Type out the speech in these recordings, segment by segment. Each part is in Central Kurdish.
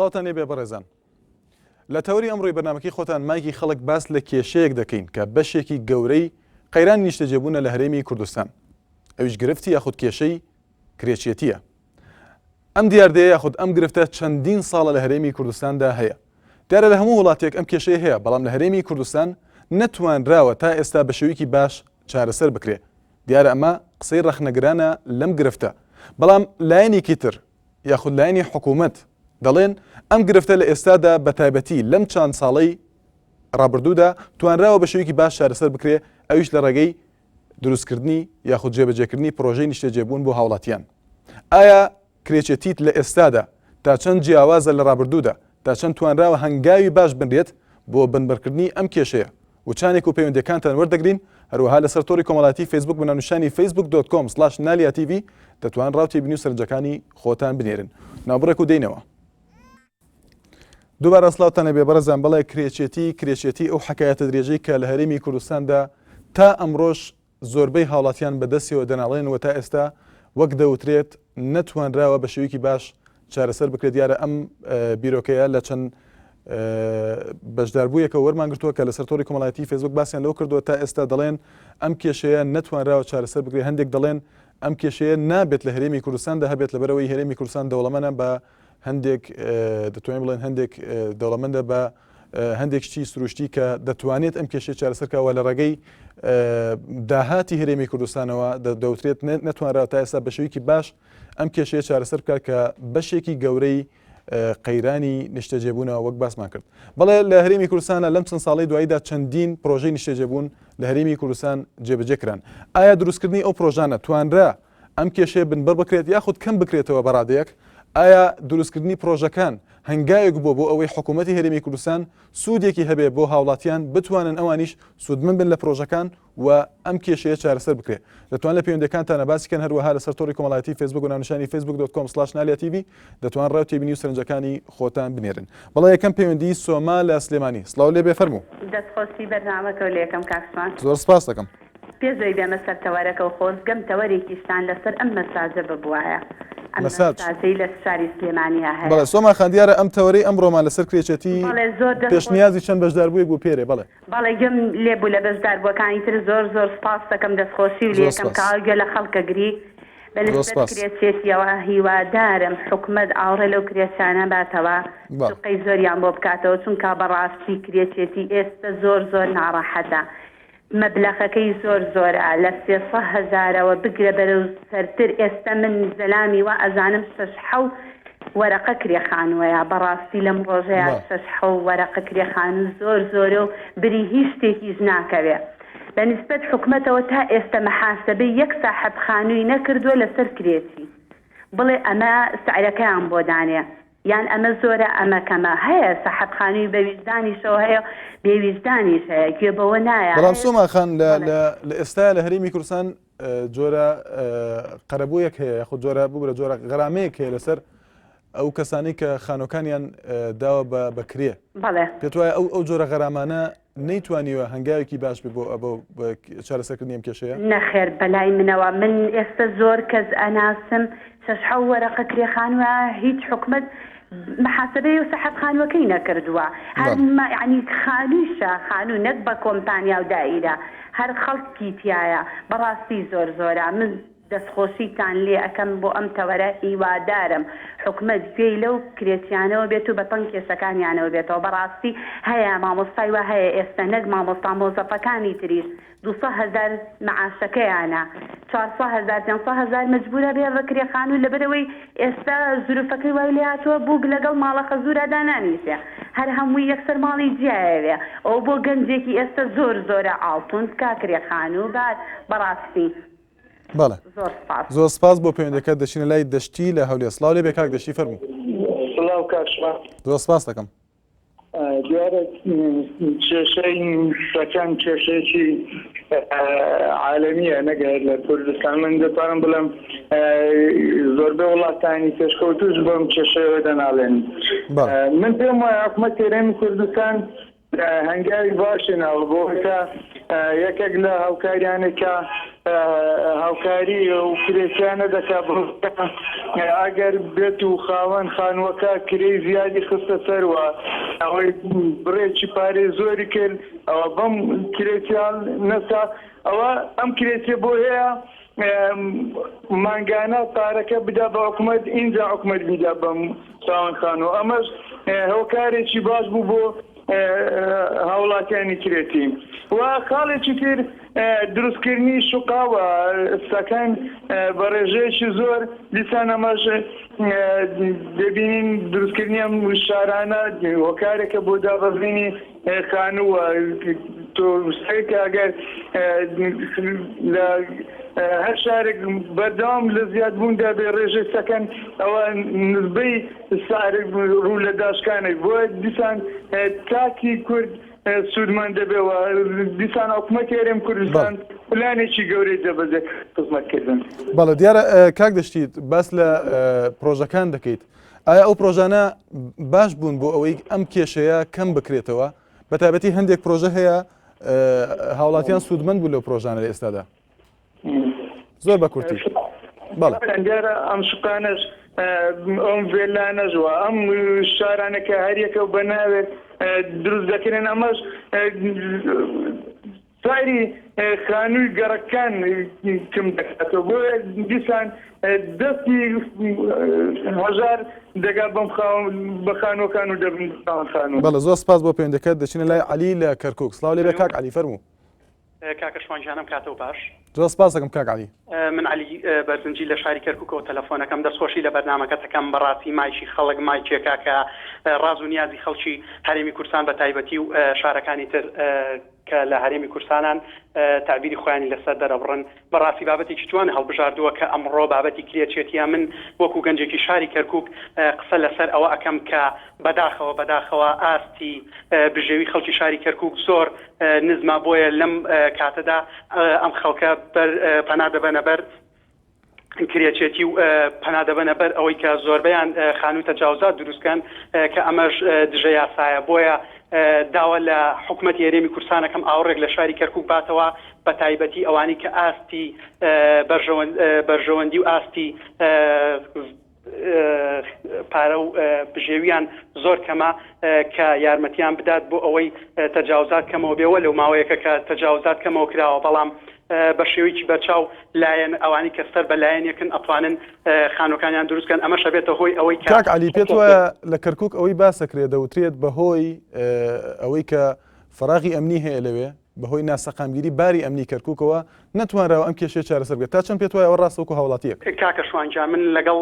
سڵاوتان لێبێ بەڕێزان. لە تەوری ئەمڕۆی بەرنامەکەی خۆتان مایکی خەڵک باس لە کێشەیەک دەکەین کە بەشێکی گەورەی قەیرانی نیشتەجێبوونە لە هەرێمی کوردستان. ئەویش گرفتی یاخود کێشەی کرێچێتیە. ئەم دیاردەیە یاخود ئەم گرفتە چەندین ساڵە لە هەرێمی کوردستاندا هەیە. دیارە لە هەموو وڵاتێک ئەم کێشەیە هەیە، بەڵام لە هەرێمی کوردستان نەتوانراوە تا ئێستا بە شێوەیەکی باش چارەسەر بکرێ. دیارە ئەمە قسەی ڕەخنەگرانە لەم گرفتە. بەڵام لایەنێکی تر یاخود لایەنی حکوومەت دەڵێن ئەم گرفتە لە ئێستادا بە تایبەتی لەم چند ساڵەی ڕابردوودا توانراوە بە شێوەیەکی باش چارەسەر بکرێ، ئەویش لە ڕێگەی دروستکردنی یاخود جێبەجێکردنی پرۆژەی نیشتەجێبوون بۆ هاوڵاتیان. ئایا کرێچێتیت لە ئێستادا تا چەند جیاوازە لە ڕابردوودا، تا چەند توانراوە هەنگاوی باش بنرێت بۆ بنبەرکردنی ئەم کێشەیە؟ وچانێک و پەیوەندیەکانتان وەردەگرین، هەروەها لەسەر تۆڕی کۆمەڵایەتی فیسبوک بناونشانی facebook.com/naliatv دەتوان ڕاوتی بینی و سەرنجەکانی خۆتان بنێرن. ناوبڕێک و دێنەوە. دووبارە سڵاوتان لەبێ بەڕێزان. بەڵێ کرێچێتی ئەو حەکایەتە درێژەی کە لە هەرێمی کوردستاندا تا ئەمڕۆژ زۆربەی هاوڵاتیان بەدەستیەوە دەناڵێنەوە تا ئێستا وەک دەوترێت نەتوانراوە بە شێوەیەکی باش چارەسەر بکرێت. دیارە ئەم بیرۆکەیە لە چەند بەشداربوویەکە وەرمانگرتووە کە لەسەر تۆڕی کۆمەڵایەتی فیسبوک باسییان لەوە کردووە تا ئێستا دەڵێن ئەم کێشەیە نەتوانراوە چارەسەر بکرێت. هەندێک دەڵێن ئەم کێشەیە نابێت لە هەرێمی کوردستاندا هەبێت لەبەرەوەی هەرێمی کوردستان دەوڵەمەندە بە هەندێک دەتوانین بڵێن هەندێک دەوڵەمەندە بە هەندێک شتی سروشتی کە دەتوانێت ئەم کێشەیە چارەسەرکەوە لە ڕێگەی داهاتی هەرێمی کوردستانەوە دەوترێت نەتوانراوە تا ئێستا بە شێوەیەکی باش ئەم کێشەیە چارەسەر بکات کە بەشێکی گەورەی قەیرانی نیشتەجێبوونەوە وەک باسمان کرد. بەڵێ لە هەرێمی کوردستانە لەم چەند ساڵەی دواییدا چەندین پرۆژەی نیشتەجێبوون لە هەرێمی کوردستان جێبەجێکران. ئایا دروستکردنی ئەو پرۆژانە توانرا ئەم کێشەیە بنبەر بکرێت یاخود کەم بکرێتەوە بەڕادەیەک؟ ئایا دروستکردنی پرۆژەکان هەنگایەک بۆ ئەوەی حکوومەتی هەرێمی کوردستان سوودێکی هەبێ بۆ هاوڵاتیان بتوانن ئەوانیش سوودمن بن لە پرۆژەکان و ئەم کێشەیە چارەسەر بکرێت؟ دەتوان لە پەیوەندیەکانتانە باسیکەن، هەروەها لەسەر تۆڕی کۆمەڵایەتی فیسبوک و ناونشانی facebook.com/naliatv دەتوان ڕاوتی بینی و سەرنجەکانی خۆتان بنێرن. بەڵێ یەکەم پەیوەندی سۆما لە سلێمانی. سڵاو لێبێ فەرموو. دەستخۆشی بەرنامەکە لە یەکەم کاکسمان. زۆر سپاس دەکەم. پێشەوەی بێمە سەر تەوارەکە و خۆزگەم تەوەرێکیشتان لەسەر ئەم مەساجە ببوایە. مەساجەی لە شاری سلێمانیا هەیە. بەڵێ سۆما خان، دیارە ئەم تەوەرەی ئەمڕۆمان لەسەر کرێچێتی پێشنیازی چەند بەشداربوویەک بوو پێرێ. بەڵێ بەڵێ لێبوو لە بەشداربووەکانی تر زۆر سپاس دەکەم دەستخۆشی و یەکەم کاگە لە خەڵکەگری بەنسبەت کرێچێتیەوە هیوادارم حکومەت ئاوڕێ لەو کرێچانە باتەوە سوقەی زۆریان بۆ بکاتەوە، چونکە بەڕاستی کرێچێتی ئێستا زۆر ناڕەحەتە. مەبلەغەکەی زۆرە لە 300,000ەوە بگرە بەرەو سەرتر. ئێستا من زەلامی وە ئەزانم 6 وەرەقە کرێخانوەیە. بەڕاستی لەم ڕۆژەیە 6 وەرەقە کرێخانوو زۆرە و بری هیچ شتێکیش ناکەوێ. بەنسبەت حکومەتەوە تا ئێستا مەحاسەبەی یەک ساحەب خانووی نەکردووە لەسەر کرێتی، بڵێ ئەمە سعرەکەیان بۆ دانێ یان ئەمە زۆرە ئەمە کەمە. هەیە ساحەب خانووی بەویژدانیشەوە هەیە بێویژدانیش هەیە، گوێبەوە نایە. بەڵام سۆما خان لە ئێستا لە هەرێمی کوردستان جۆرە قەرەبوویەک هەیە یاخود جۆرە ببرە جۆرە غەرامەیەک هەیە لەسەر ئەو کەسانی کە خانۆکانیان داوە بەکرێ. بەڵێ پێت وایە ئەو جۆرە غەرامانە نەیتوانیوە هەنگاوێکی باش بۆ چارەسەرکردنی ئەم کێشەیە؟ نەخێر بەلای منەوە من ئێستا زۆر کەس ئەناسم 6 وەرەقە کرێخانوە هیچ حکومەت محاسبەی و سەحەب خانوەکەی نەکردووە. هەر یعنی خانوویشە خانوو نەک بە کۆمپانیا و دائیرە، هەر خەڵکی تایە. بەڕاستی زۆرە من دەستخۆشیتان لێ ئەەکەم بۆ ئەم تەوەرە هیوادارم حکومەت گوێی لەو کرێچیانەوە بێت و بە پەنگ کێشەکانیانەوە بێتەوە. بەڕاستی هەیە مامۆستای وە هەیە ئێستا نەک مامۆستا مۆزەفەکانی تریش 200,000 معاشەکەیانە 400,000 مجبورە بێ بە کرێخانوو لەبەرەوەی ئێستا زروفەکەی وای لێ هاتووە بووک لەگەڵ ماڵە خەزوورەدا نانیشێ، هەر هەمووی یەکسەر ماڵی جیایەوێ. ئەو بۆ گەنجێکی ئێستا زۆرە ئاڵتون کا کرێخانوو بات. بەڕاستی بەڵێ زۆر سپاس بۆ پەیوەندەکەت. دەچینە لای دەشتی لە هەولێر. سڵاو لێبێ کاک دەشتی فەرموو. سڵاو کاکسمان. زۆر سپاس دەکەم. دیارە کێشەی سەکان کێشەیەکی عالەمیە نەگەر لە کوردستان. من دەتوانم بڵێم زۆربەی وڵاتانی پێشکەوتوش بۆم کێشەیەوە دەناڵێن. من پێم وایە حکومەتی هەرێمی کوردستان هەنگاوی باشی ناوە بۆ کە یەکێک لە هاوکاریانێکە هاوکاری و کرێکیانە دەکات ئەگەر بێت و خاوەن خانووەکە کرێی زیادی خستە سەروە ئەوەی بڕێکی پارێ زۆری کرد ئەوە بەم کرێکیان نەسا ئەوە ئەم کرێکیە بۆ هەیە مانگانە پارەکە بدا بە حکوومەت ئینجا حکوومەت بیدا بەم خاوەن خانووە ئەمەش هۆکارێکی باش بوو بۆ هاوڵاتیانی کرێتی و خاڵێکی تر دروستکردنی شوقاوە سەکەن بە ڕێژەیەکی زۆر دیسان ئەمەش دەبینین دروستکردنی ئەم شارانە هۆکارێکە بۆ دابەزینی خانووە تۆ ئەگەر لە هەر شارێک بەردەوام لە زیادبووندا بێ ڕێژەی سەکەن ئەوە نزبەی ڕوو لە داشکانێک بۆ دیسان تاکی کورد سوودمان دەبێەوە دیسان حکوومەتی هەرێم کوردستان پلانێکی گەورەی دەبەزێت خزمەتکردن. بەڵێ دیارە کاک دەشتیت باس لە پرۆژەکان دەکەیت. ئایا ئەو پرۆژانە باش بوون بۆ ئەوەی ئەم کێشەیە کەم بکرێتەوە بە تایبەتی هەندێک پرۆژە هەیە هاوڵاتیان سوودمەند بوو لەو پرۆژانە لە ئێستادا زۆر بە کورتی بەڵێ دیارە ئەم شوقانەش ئەم ڤێلانەش وە ئەم شارانەکە هەریەکە و بەناوێت دروست دەکرێن ئەمەش سایری خانووی گەڕەکان کم دەکاتەوە بۆ دیسان دەستی هەژار دەگات بە خانووەکان و دەبن خانوو. بەڵێ زۆر سپاس بۆ پەیوەندیەکەت دەچینە لای عەلی لە کەرکووک. سڵاو لێ بێ کاک عەلی فەرموو. کاکە شوانجانم کاتەوە باش. زۆر سپاس دەکەم کاک عەلی. من عەلی بەرزنجی لە شاری کەرکووکەوە تەلەفۆنەکەم دەستخۆشی لە بەرنامەکەتەکەم بەڕاستی مایشی خەڵک مای چێکاکە ڕاز و نیازی خەڵکی هەرێمی کوردستان بە تایبەتی و شارەکانی تر کە لە هەرێمی کوردستانان تعبیری خۆیانی لەسەر دەرەبڕن بەڕاستی بابەتێکی جوانە هەڵبژاردووە کە ئەمڕۆ بابەتی کرێچێتیە من وەکو گەنجێکی شاری کەرکووک قسە لەسەر ئەوە ئەەکەم کە بەداخەوە ئاستی بژێوی خەڵکی شاری کەرکووک زۆر نزما بۆیە لەم کاتەدا ئەم خەڵکە پەنا دەبەنە بەر کرێچێتی و پەنا دەبەنە بەر ئەوەی کە زۆربەیان خانووی تەجاوزات دروستکەن کە ئەمەش دژە یاسایە بۆیە داوە لە حکوومەتی هەرێمی کوردستانەکەم ئاوڕێک لە شاری کەرکووک باتەوە بە تایبەتی ئەوانی کە ئاستی بەرژەوەندی و ئاستی پارە و بژێویان زۆر کەمە کە یارمەتیان بدات بۆ ئەوەی تەجاوزات کەمەوە بێەوە لەو ماوەیەکە کە تەجاوزات کەمەوە کراوە بەڵام بە شێوەیەکی بەرچاو لایەن ئەوانی کە سەر بە لایەنێکن ئەتوانن خانووەکانیان دروستکەن ئەمەش ئەبێتە هۆی ئەوەی کاک عەلی پێت وایە لە کەرکووک ئەوەی باسەکرێت دەوترێت بەهۆی ئەوەی کە فەراغی ئەمنی هەیە لەوێ بەهۆی ناسەقامگیری باری ئەمنی کەرکووکەوە نەتوانراوە ئەم کێشەیە چارەسەر بێت تا چەند پێت وایە ئەوە ڕاستە وەکو هاوڵاتیەک. کاکە شوانجان من لەگەڵ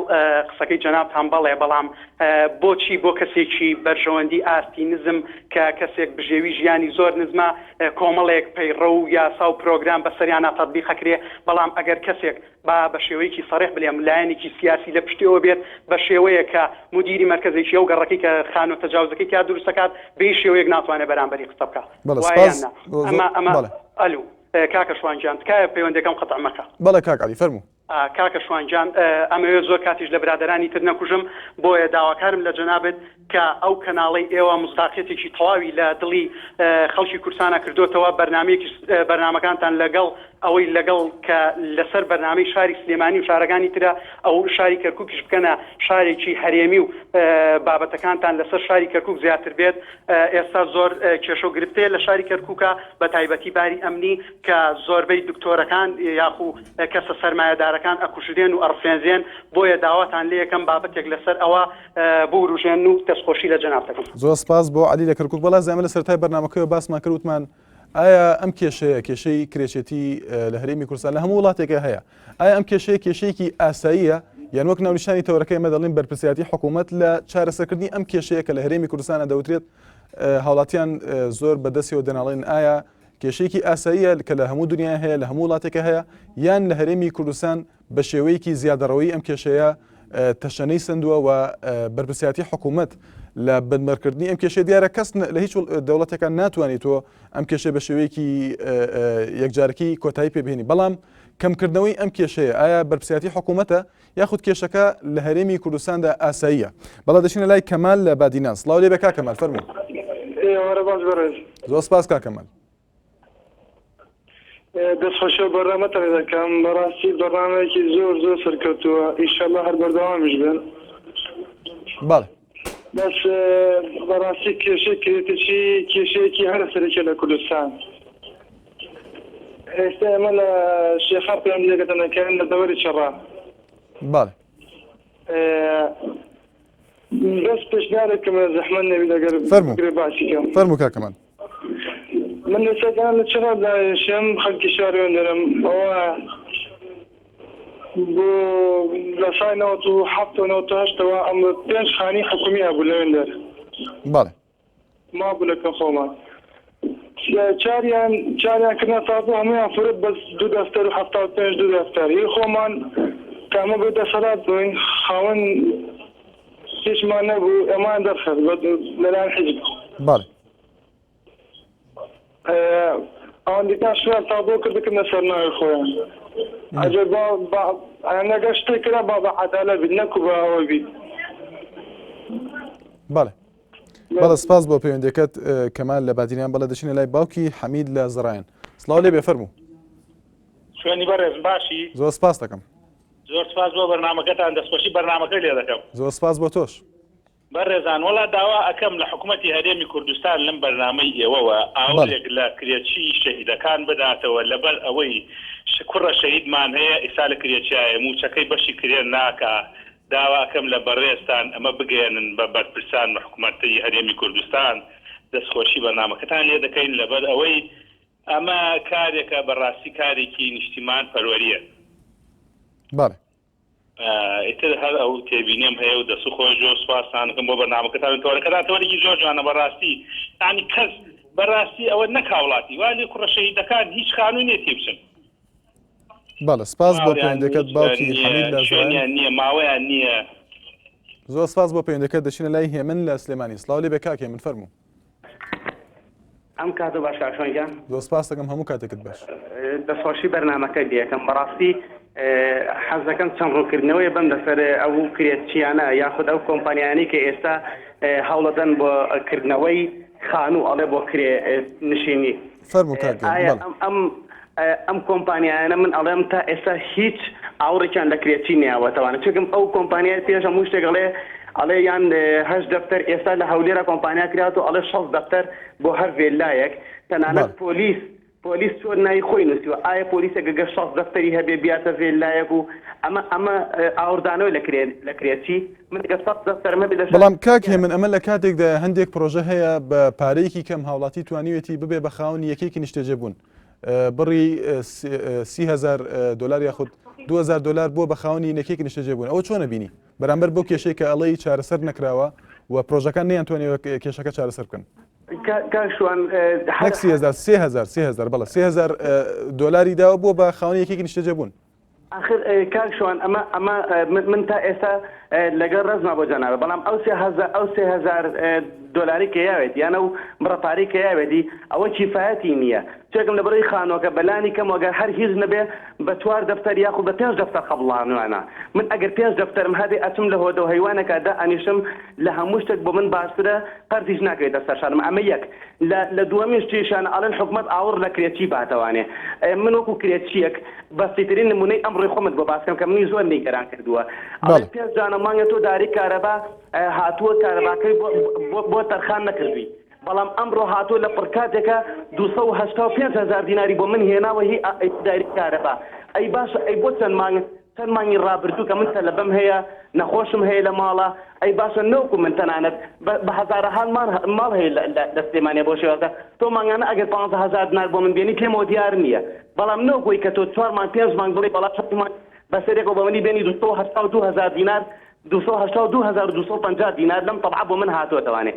قسەکەی جەنابتان بەڵێ بەڵام بۆچی بۆ کەسێکی بەرژەوەندی ئاستی نزم کە کەسێک بژێوی ژیانی زۆر نزمە کۆمەڵێک پەیڕە و یاسا و پرۆگرام بەسەریانە تەطبیقەکرێ بەڵام ئەگەر کەسێک بە شێوەیەکی سەڕێح بڵێم لایەنێکی سیاسی لە پشتیەوە بێت بە شێوەیە کە مدیری مرکزێکی ئەو گەڕەکەی کە خانوو تەجاوزەکەی کا دروست دەکات بە شێوەیەک ناتوانێت بەرامبەری قسە بکات. ئەمە ئەلو کاکە شوانجان تکایە پەیوەندەکەم قەتع مەکە. بەڵێ کاک عەلی فەرموو. کاکە شوانجان ئەمەوێت زۆر کاتیش لە برادرانی تر نەکوژم بۆیە داواکارم لە جەنابێت کە ئەو کەناڵی ئێوە مستاقیەتێکی تەواوی لە دڵی خەڵکی کوردستانە کردوتەوە بەرنامەکانتان لەگەڵ ئەوەی لەگەڵ کە لەسەر بەرنامەی شاری سلێمانی و شارەکانی ترە ئەو شاری کەرکووکیش بکەنە شارێکی هەرێمی و بابەتەکانتان لەسەر شاری کەرکووک زیاتر بێت. ئێستا زۆر کێشە و گرفتەیە لە شاری کەرکووکە بە تایبەتی باری ئەمنی کە زۆربەی دکتۆرەکان یاخو کەسە سەرمایەدارەکان ئەکوژرێن و ئەڕفێنزێن بۆیە داواتان لێ یەکەم بابەتێک لەسەر ئەوە بوروژێن و دەستخۆشی لە جەنابتەکەم. زۆر سپاس بۆ عەلی لە کەرکووک. بەڵام زەمە لە سەرەتای بەرنامەکەیەوە باسمان کردوتمان ئایا ئەم کێشەی کرێچێتی لە هەرێمی کوردستان لە هەموو وڵاتێکە هەیە ئایا ئەم کێشەیەکی ئاساییە یان وەک ناونیشانی تەورەکەی مەدەڵین بەرپرسیاتی حکوومەت لە چارەسەرکردنی ئەم کێشەیە کە لە هەرێمی کوردستانە دەوترێت هاوڵاتیان زۆر بەدەستیەوە دەناڵێن ئایا کێشەیەکی ئاساییە کە لە هەموو دنیا هەیە لە هەموو وڵاتێکە هەیە یان لە هەرێمی کوردستان بە شێوەیەکی زیادەڕەوەی ئەم کێشەیە تەشەنەی سندووە و بەرپرسیاتی حکوومەت لە بنمەرکردنی ئەم کێشەیە دیارە کەس لە هیچ دەوڵەتێکان ناتوانێتەوە ئەم کێشەیە بە شێوەیەکی یەکجارەکی کۆتایی پێبهێنی بەڵام کەمکردنەوەی ئەم کێشەیە ئایا بەرپرسیاتی حکوومەتە یاخود کێشەکە لە هەرێمی کوردستاندا ئاساییە. بەڵام دەچینە لای کەمال لە بادینان. سڵاو لێ بێ کاک کەمال فەرموو. زۆر زۆر سپاس کاک کەمال. دەستخۆشە بەڕامەتە دەکەم بەڕاستی بەڕامەیەکی زۆر سەرکەوتووە ئینشاءالله هەر بەردەوامیش بێن بەڵێ بەس بەڕاستی کێشەیەکی هەرە سەرەکیە لە کوردستان ئێستا ئێمە لە شێخا پەیوەندیەکەتەنەکەن لە دەوەری چڕا بەڵێ بەس پێشنیارێکم زەحمەت نەبی لەگەر فەرموو باسیکەم فەرموو کاکەمان من لەسەردان لە چڕا داێشم خەڵکی شارێن دەرم ئەوە بۆ لە سای 1970 ئەم 5 خانی حکومی هەبوو لەوێن دەر بەڵێ ما بوو لەکە خۆمان چاریان کردنە تازە هەمویان فرد بەس 2 دەفتەر و 75 2 دەفتەر هی خۆمان کامە بۆ دەسەڵات بووین خاوەن هیچمان نەبوو ئەمان دەرخەت لەلایەن حیزب بەڵێ ئەوەندەکان شوێن تا بۆ کردکردنە سەرناوی خۆیان ئەجە نەگە شتێک کرا با بە عەدالەت بیت نەکو بە ئەوە بیت بەڵێ بەڵێ سپاس بۆ پەیوەندیەکەت کەمال لە بادینیان بەڵێ دەچینە لای باوکی حەمید لە زەڕایان سڵاو لێ بێ فەرموو شوێنی بەڕێز باشی زۆر سپاس دەکەم زۆر سپاس بۆ بەرنامەکەتان دەستخۆشی بەرنامەکە لێ دەکەم زۆر سپاس بۆ تۆش بەڕێزان وڵا داوا ئەەکەم لە حکوومەتی هەرێمی کوردستان لەم بەرنامەی ئێوەوە ئاورێک لە کرێچی شەهیدەکان بداتەوە لەبەر ئەوەی کوڕە شەهیدمان هەیە ئێستا لە کرێچایە موچەکەی بەشی کرێن ناکە داواکەم لە بەڕێستان ئەمە بگەێنن بە بەرپرسان بە حکوومەتی هەرێمی کوردستان دەستخۆشی بەرنامەکەتان لێ دەکەین لەبەر ئەوەی ئەمە کارێکە بەڕاستی کارێکی نیشتیمان پەروەریە بەڵێ ئیتر هەر ئەو تێبینێم هەیە و دەسو خۆی زۆر سوپاسانەکەم بۆ بەرنامەکەتان تۆرەکەتان تۆرێکی زۆر جوانە بەڕاستی یانی کەس بەڕاستی ئەوە نەکاوڵاتی وای کوڕە شەهیدەکان هیچ قانونی نییە تێبچن بەڵێ سپاس بۆ پەیوەندیەکەت باوکی حەمید لە زەڕایان نییە ماوەیان نییە زۆر سپاس بۆ پەیوەندیەکەت دەچینە لای هێمن لە سلێمانی سڵاو لێ بێ کاک هێمن فەرموو ئەم کاتە باش کاکشۆنجان زۆر سپاس دەکەم هەموو کاتێکت باش دەستخۆشی بەرنامەکە دیەکەم بەڕاستی حەز دەکەم چەند ڕوونکردنەوەی بم لەسەر ئەو کرێتچیانە یاخود ئەو کۆمپانیانی کە ئێستا هەوڵەدەن بۆ کردنەوەی خانوو ئەڵێ بۆ کرێ نشینی فەرموو کاک ئەم کۆمپانیانە من ئەڵێم تا ئێستا هیچ ئاوڕێکیان لە کرێتی نیاوەتەوانە چونکە ئەو کۆمپانیای پێش هەموو شتێک ئەڵێ یان 8 دەفتەر ئێستا لە هەولێرە کۆمپانیا کرات و ئەڵێ 6 دەفتەر بۆ هەر وێلایەک تەنانەت پۆلیس چۆن ناوی خۆی نووسیوە ئایا پۆلیسێکە گە 6 دەفتەری هەبێ بیاتە وێلایەک و ئەمە ئاوردانەوەی لە کرێتی من 100 دەفتەرمە بێ بەڵام کاک هێمن ئەمە لە کاتێکدا هەندێک پرۆژە هەیە بە پارەیەکی کەم هاوڵاتی توانیوێتی ببێ بە خاوەنی یەکێکی نیشتەجێ بوون بڕی 30,000 دلار یاخود 2,000 دلار بۆ بە خاوەنی یەکێکی نیشتەجێ بوون ئەوە چۆنە بینی بەرامبەر بۆ کێشەی کە ئەڵەی چارەسەر نەکراوە و پرۆژەکان نەیانتوانێت کێشەکە چارەسەر بکەن نەک 30,000 بەڵێ 30,000 دلاری داوە بۆ بە خاوەنی یەکێکی نیشتەجێ بوون آخر کاکشوان ئەمە من تا ئێستا لەگەڵ ڕزما بۆ جاناوە بەڵام ئەو 3000 دلاری کە یاوێت یانە و بڕەپاری کە یاوێتی ئەوە کیفایەتی نییە چێکم لە بڕی خانۆکە بەلانی کەم وەگەر هەر هیچ نەبێ بە 4 دەفتەر یاخود بە 5 دەفتەر قەبڵانوانە من ئەگەر 5 دەفتەرم هەبێ ئەچم لە هۆدە و هەیوانەکەدا ئەنیشم لە هەموو شتێک بۆ من باشترە قەرزیش ناکەوێتە سەرشانم ئەمە یەک لە دووەمیش چێشان ئەڵێن حکومەت ئاور لە کرێچی باتەوانێ من وەکو کرێچیەک بەسیترین نمونەی ئەمڕۆی خۆمت بۆ باسکەم کە منی زۆر نیگەران کردووە پێنج جانەمانگە تۆ داری کارەبا هاتووە کارەباکەی بۆ تەرخان نەکردووی بەڵام ئەمڕۆ هاتووە لە پڕکاتێکە 285,000 دیناری بۆ من هێناوە هی داری کارەبا ئەی باشە ئەی بۆ چەند مانگی ڕابردوو کە من تەلەبەم هەیە نەخۆشم هەیە لە ماڵە ئەی باشە نەوەکو من تەنانەت بە هەزارەها ماڵ هەیە لە سلێمانیە بۆ شێوەکە تۆ مانگانە ئەگەر 15,000 دینار بۆ من بێنی پێمەوە دیار نییە بەڵام نەوەکۆی کە تۆ 4 مانگ 5 مانگ بڵێ بەڵام شەمان بەسەرێکەوە بە منی بێنی 282,000 دینار 282,250 دینار لەم طبعا بۆ من هاتووەتەوانێ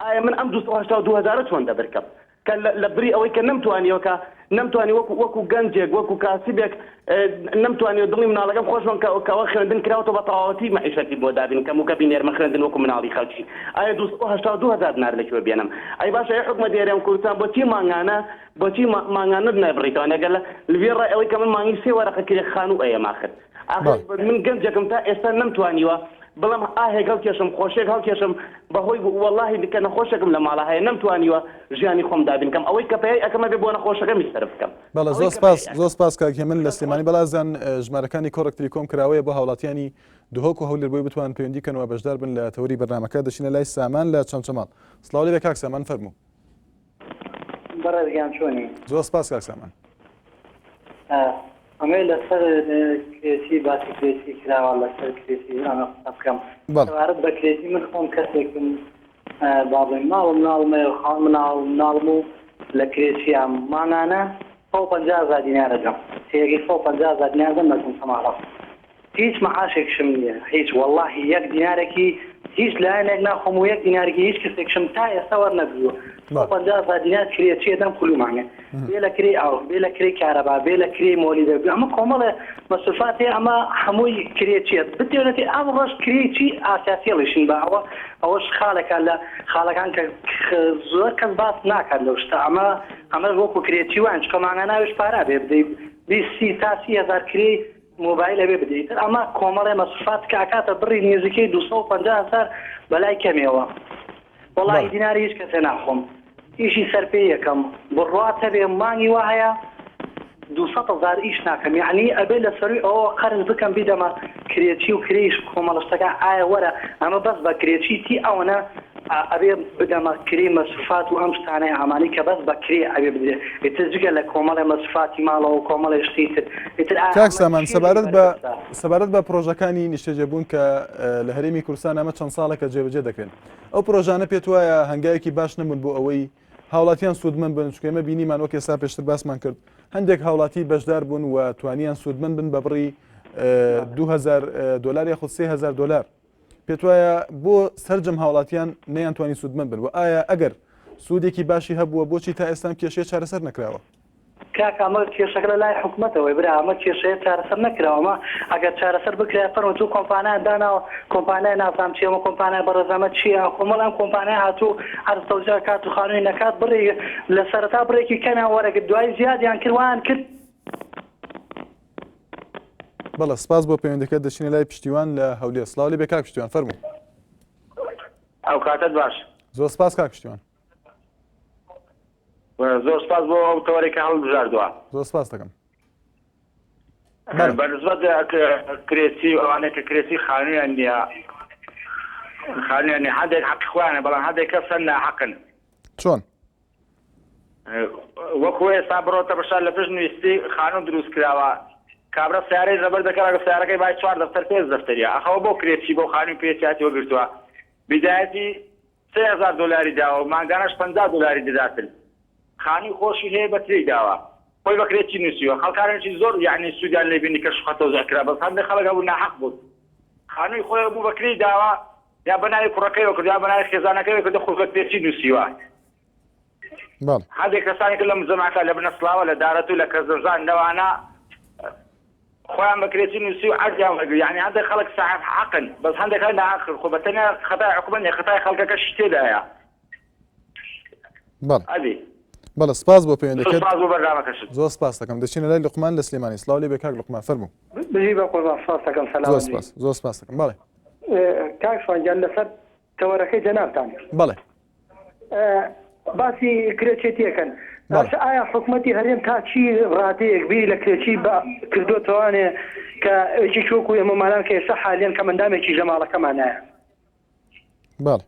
ئایا من ئەم 282,000 چۆن دەبرکەم کە لە بری ئەوەی کە نەمتوانی وەکو گەنجێک وەکو کاسبێک نەمتوانی دڵی مناڵەکەم خۆشم کەەوە خوێندن کراوەوە بە تەواوەتی مەعیشەتی بۆ دادن کەم و کە بینێرمە خوێندن وەکو مناڵی خەڵکی ئایا 282,000 دینار لەکوێ بێنم ئەی باشە حکومەت هێرێمی کوردستان بۆچی مانگانە نەبڕیتەوە لەگەڵ لەوێ ڕای ئەوەی کە من مانگی 3 وەرەقە کرێ خانوو ئەیە ماخر من گەنجێکم تا ئێستا نەمتوانیوە بڵام ئاهێگەڵ کێشم خۆشێک هەڵ کێشم بەهۆی وەڵاهی کە نەخۆشێکم لە ماڵە هەیە نەمتوانیوە ژیانی خۆم دابینکەم ئەوەی کە پێی ئەەکەمە بێ بۆ نەخۆشەکەمی سەر بکەم. بەڵە زۆر سپاس کاک من لە سلێمانی بەڵازان ژمارەکانی کۆڕکتری کۆم کراوەیە بۆ هاوڵاتیانی دهۆک و هەولێر بۆی بتوان پەیوەندی کەنەوە بەشدار بن لە تەوری بەرنامەکە دەچینە لای سامان لە چەمچەماڵ. سڵاو لێ بێ کاک سامان فەرموو. بەڕێزگیان چۆنی؟ زۆر سپاس کاک سامان. ئەمەی لەسەر کرێسی باسی کرێسی کراوە لەسەر کرێسی ئەمە قسە بکەم. سەوارەت بە کرێسی من خۆم کەسێکم باڵێ ماڵم ناڵمێ خاڵم ناڵم و لە کرێسیام مانانە 150,000 دینارەکەم سێگی 150,000 دینارەکەم لەچم سەماڵە هیچ مەعاشێکشم نییە هیچ وەڵاهی 1 دینارێکی هیچ لایەنێک ناخۆم و 1 دینارێکی هیچ کەسێکشم تا ئێستا وەرنەگریوە 150,000 دینار کرێچیە دەم کولومانێ بێ لە کرێ ئاو بێ لە کرێ کارەبا بێ لە کرێ مۆلیدە ئەمە کۆمەڵە مەسوفات هەیە ئەمە هەمووی کرێچێت بتێنێتی ئەم ڕۆژ کرێکی ئاساسیێڵیشین بە ئەوەش خاڵەکان لە خاڵەکان کە زۆر کەس باس ناکات لەو شتە ئەمە وەکو کرێکی وان چکەمانە ناویش پارا بێ بدەیت 20 تا 30,000 کرێ مۆبایل لەبێ بدەیت ئەمە کۆمەڵێ مەسوفات کاکاتە بڕی نزیکەی 250,000 بەلای کەمێەوە وەڵی دیناری هیچ کەسێ ناخۆم ئیشی سەرپێ یەکەم بڕاتە بێ مانگی وا هەیە 200,000 ئیش ناکەم یعنی ئەبێ لە سەروی ئەوە قەرز بکەم بیدەمە کرێکی و کرێش کۆمەڵشتەکە ئایا وەرە ئەمە بەس بە کرێکی تی ئەوەنە ئەبێ بدەمە کرێ مەسوفات و ئەم شتانەی ئامانی کە بەس بە کرێ ئەبێ بدرێ ئیتر جگە لە کۆمەڵی مەسوفاتی ماڵەوە و کۆمەڵی شتی تر کاک سامان سەبارەت بە پرۆژەکانی نیشتەجێبوون کە لە هەرێمی کوردستان ئەمە چەند ساڵێکە جێبەجێ دەکرێن ئەو پرۆژانە پێت وایە هەنگایەکی باش نەبوون بۆ ئەوەی هاوڵاتیان سوودمەند بن چکە ئێمە بینیمان وەک ئێستا پێشتر باسمان کرد هەندێک هاوڵاتی بەشدار بوون و توانیان سوودمەند بن بە بڕی 2,000 دلار یاخود 3,000 دلار پێت وایە بۆ سەرجەم هاوڵاتیان نەیانتوانی سوودمەند بن و ئایا ئەگەر سوودێکی باشی هەبووە بۆچی تا ئێستام کێشەیە چارەسەر نەکراوە کاک ئەمە کێشەکە لە لای حکوومەتەوەی برا ئەمە کێشەیە چارەسەر نەکراوەمە ئەگەر چارەسەر بکرێت فەرمو تو کۆمپانیان داناوە کۆمپانیای نازام چیەمە کۆمپانیای بەڕێزامەت چییە کۆمەڵ ئەم کۆمپانیای هاتوو هەرتەوجا کات و خانووی نەکات بڕێ لە سەرەتا بڕێکی کەنیان وەرەگرت دوای زیادیان کردوان کرد بەڵە سپاس بۆ پەیوەندەکەت دەچینە لای پشتیوان لە هەولێر سڵاو لێ بێ کاک پشتیوان فەرموو ئەو کاتت باش زۆر سپاس کاک پشتیوان زۆر سپاس بۆ ئەو تەوەرێکە هەڵبژاردووە زۆر سپاس دەکەم بەنسبەت کرێسی ئەوانەیە کە کرێسی خانوویان نییە خانوویان هەندێک حەقی خۆیانە بەڵام هەندێک کەسن ناحەقن چۆن وەکو ئێستا بڕۆتە بەشار لە پشت نوویستی خانوو دروست کراوە کابرا سیارەی زەبەر دەکەڕە سیارەکەی بای 4 دەفتەر 5 دەفتەریە ئەخەوە بۆ کرێکی بۆ خانووی پێچاتی وەگرتووە بیدایەتی 3,000 دلاری داوە و مانگانەش 50 دلاری دەداتن خانووی خۆشی هەیە بەتری داوە خۆی بە کرێکی نووسیوە خەڵکانێکی زۆر یعنی سوودیان لێ بینی کە شوخەتە زەکرا بەس هەندێک خەڵک بوو ناحەق بوو خانووی خۆی بوو بەکری داوە یا بەناوی کوڕەکەیەوە کرد یا بەناوی خێزانەکەیەوە کردە خۆی بە کرێکی نووسیوە هەندێک کەسانی کە لە مزەماکە لە بنەسڵاوە لە دارەت و لە کەزەرزان لەوانە خۆیان بە کرێکی نووسی و عەرزیان وەرگرت یعنی هەندێک خەڵک صاحب حەقن بەس هەندێک ناحەقن خۆ بەتەنیا خەتای حکومەت نیە خەتای خەڵکەکەش تێدایە بەڵە سپاس بۆ پەیوەندەکەت زۆر سپاس دەکەم دەچینە لای لوقمان لە سلێمانی سڵاو لێ بێ کاک لوقمان فەرموو بژی بە قوربان سپاس دەکەم سەلام زۆر سپاس دەکەم بەڵێ کاک شوانجان لەسەر تەوەرەکەی جەنابتان بەڵێ باسی کرێچێتیەکەن ئایا حکوومەتی هەرێم تا چی ڕاتەیەک بی لە کرێکی کردوتەوانێ کە ئەجی چۆکو ئێمەمانان کە ئێستا حالیان کە مندامێکی ژەماڵەکەمانایە باڵ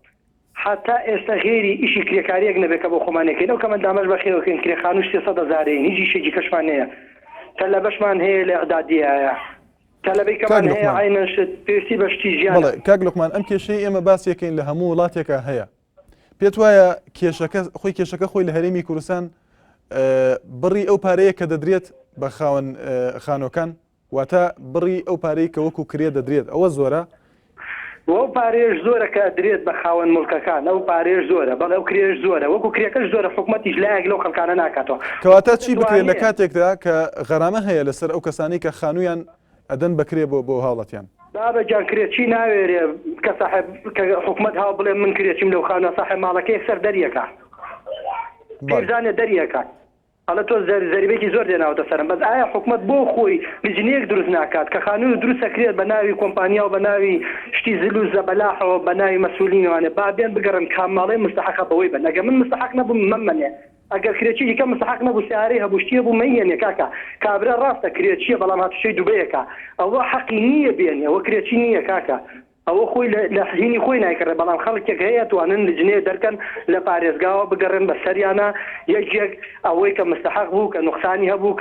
حتا ئێستا غێری ئیشی کرێکاریەک نەبێت کە بۆ خۆمانێکین ئەو کە مندامەش بەخێوەکەین کرێخانوش 300,000 هیچی شێکی کەشمان هەیە کە لە بەشمان هەیە لە عدادیایە تەلەبەیکەمان هەیە عینەش پێویستی بەشتی ژیان بەڵێ کاک لوقمان ئەم کێشەی ئێمە باسیەکەین لە هەموو وڵاتێکە هەیە پێت وایە کێشەکە خۆی لە هەرێمی کوردستان بڕی ئەو پارەیە کە دەدرێت بە خاوەن خانۆکان واتە بڕی ئەو پارەی کە وەکو کرێ دەدرێت ئەوە زۆرە ئەو پارێش زۆرە کە درێت بە خاوەن مڵکەکان ئەو پارێش زۆرە بەڵێ ئەو کرێش زۆرە وەکو کرێکەش زۆرە حکوومەتیش لایەک لەو خەڵکانە ناکاتەوە کەواتە چی بکرێت لە کاتێکدا کە غەرامە هەیە لەسەر ئەو کەسانی کە خانوویان ئەدەن بکرێ بۆ هاوڵاتیان بابەجان کرێکی ناوێرێ کە صاحب کە حکوومەت هاو بڵێ من کرێکیم لەو خانە صاحب ماڵەکەی سەر دەریەکە پێزانێ دەریەکە حالا تۆ زەریبێکی زۆر دێناوتە سەرم بەس ئایا حکوومەت بۆ خۆی لجنەیەک دروست ناکات کە قانون دروست ئەکرێت بە ناوی کۆمپانیا و بە ناوی شتی زل و زەبەلاحەوە بە ناوی مەسئولینەوانێ با بێن بگەڕن کاماڵەی مستحقە بەوەی بن ئەگەر من مستحق نەبووم مەمەنێ ئەگەر کرێکی کە مستحق نەبوو سیارەی هەبووشتیە بوو مەیەنێ کاکە کابرا ڕاستە کرێچیە بەڵام هاتوشەی دوبەیەکە ئەوە حەقی نییە بێنێ ئەوە کرێکی نییە کاکە ئەوە خۆی لە حینی خۆی نایکڕێ بەڵام خەڵکێک هەیە توانن لجنەیە دەرکەن لە پارێزگاوە بگەڕن بە سەریانە یەکێک ئەوەی کە مستحق بوو کە نوقسانی هەبوو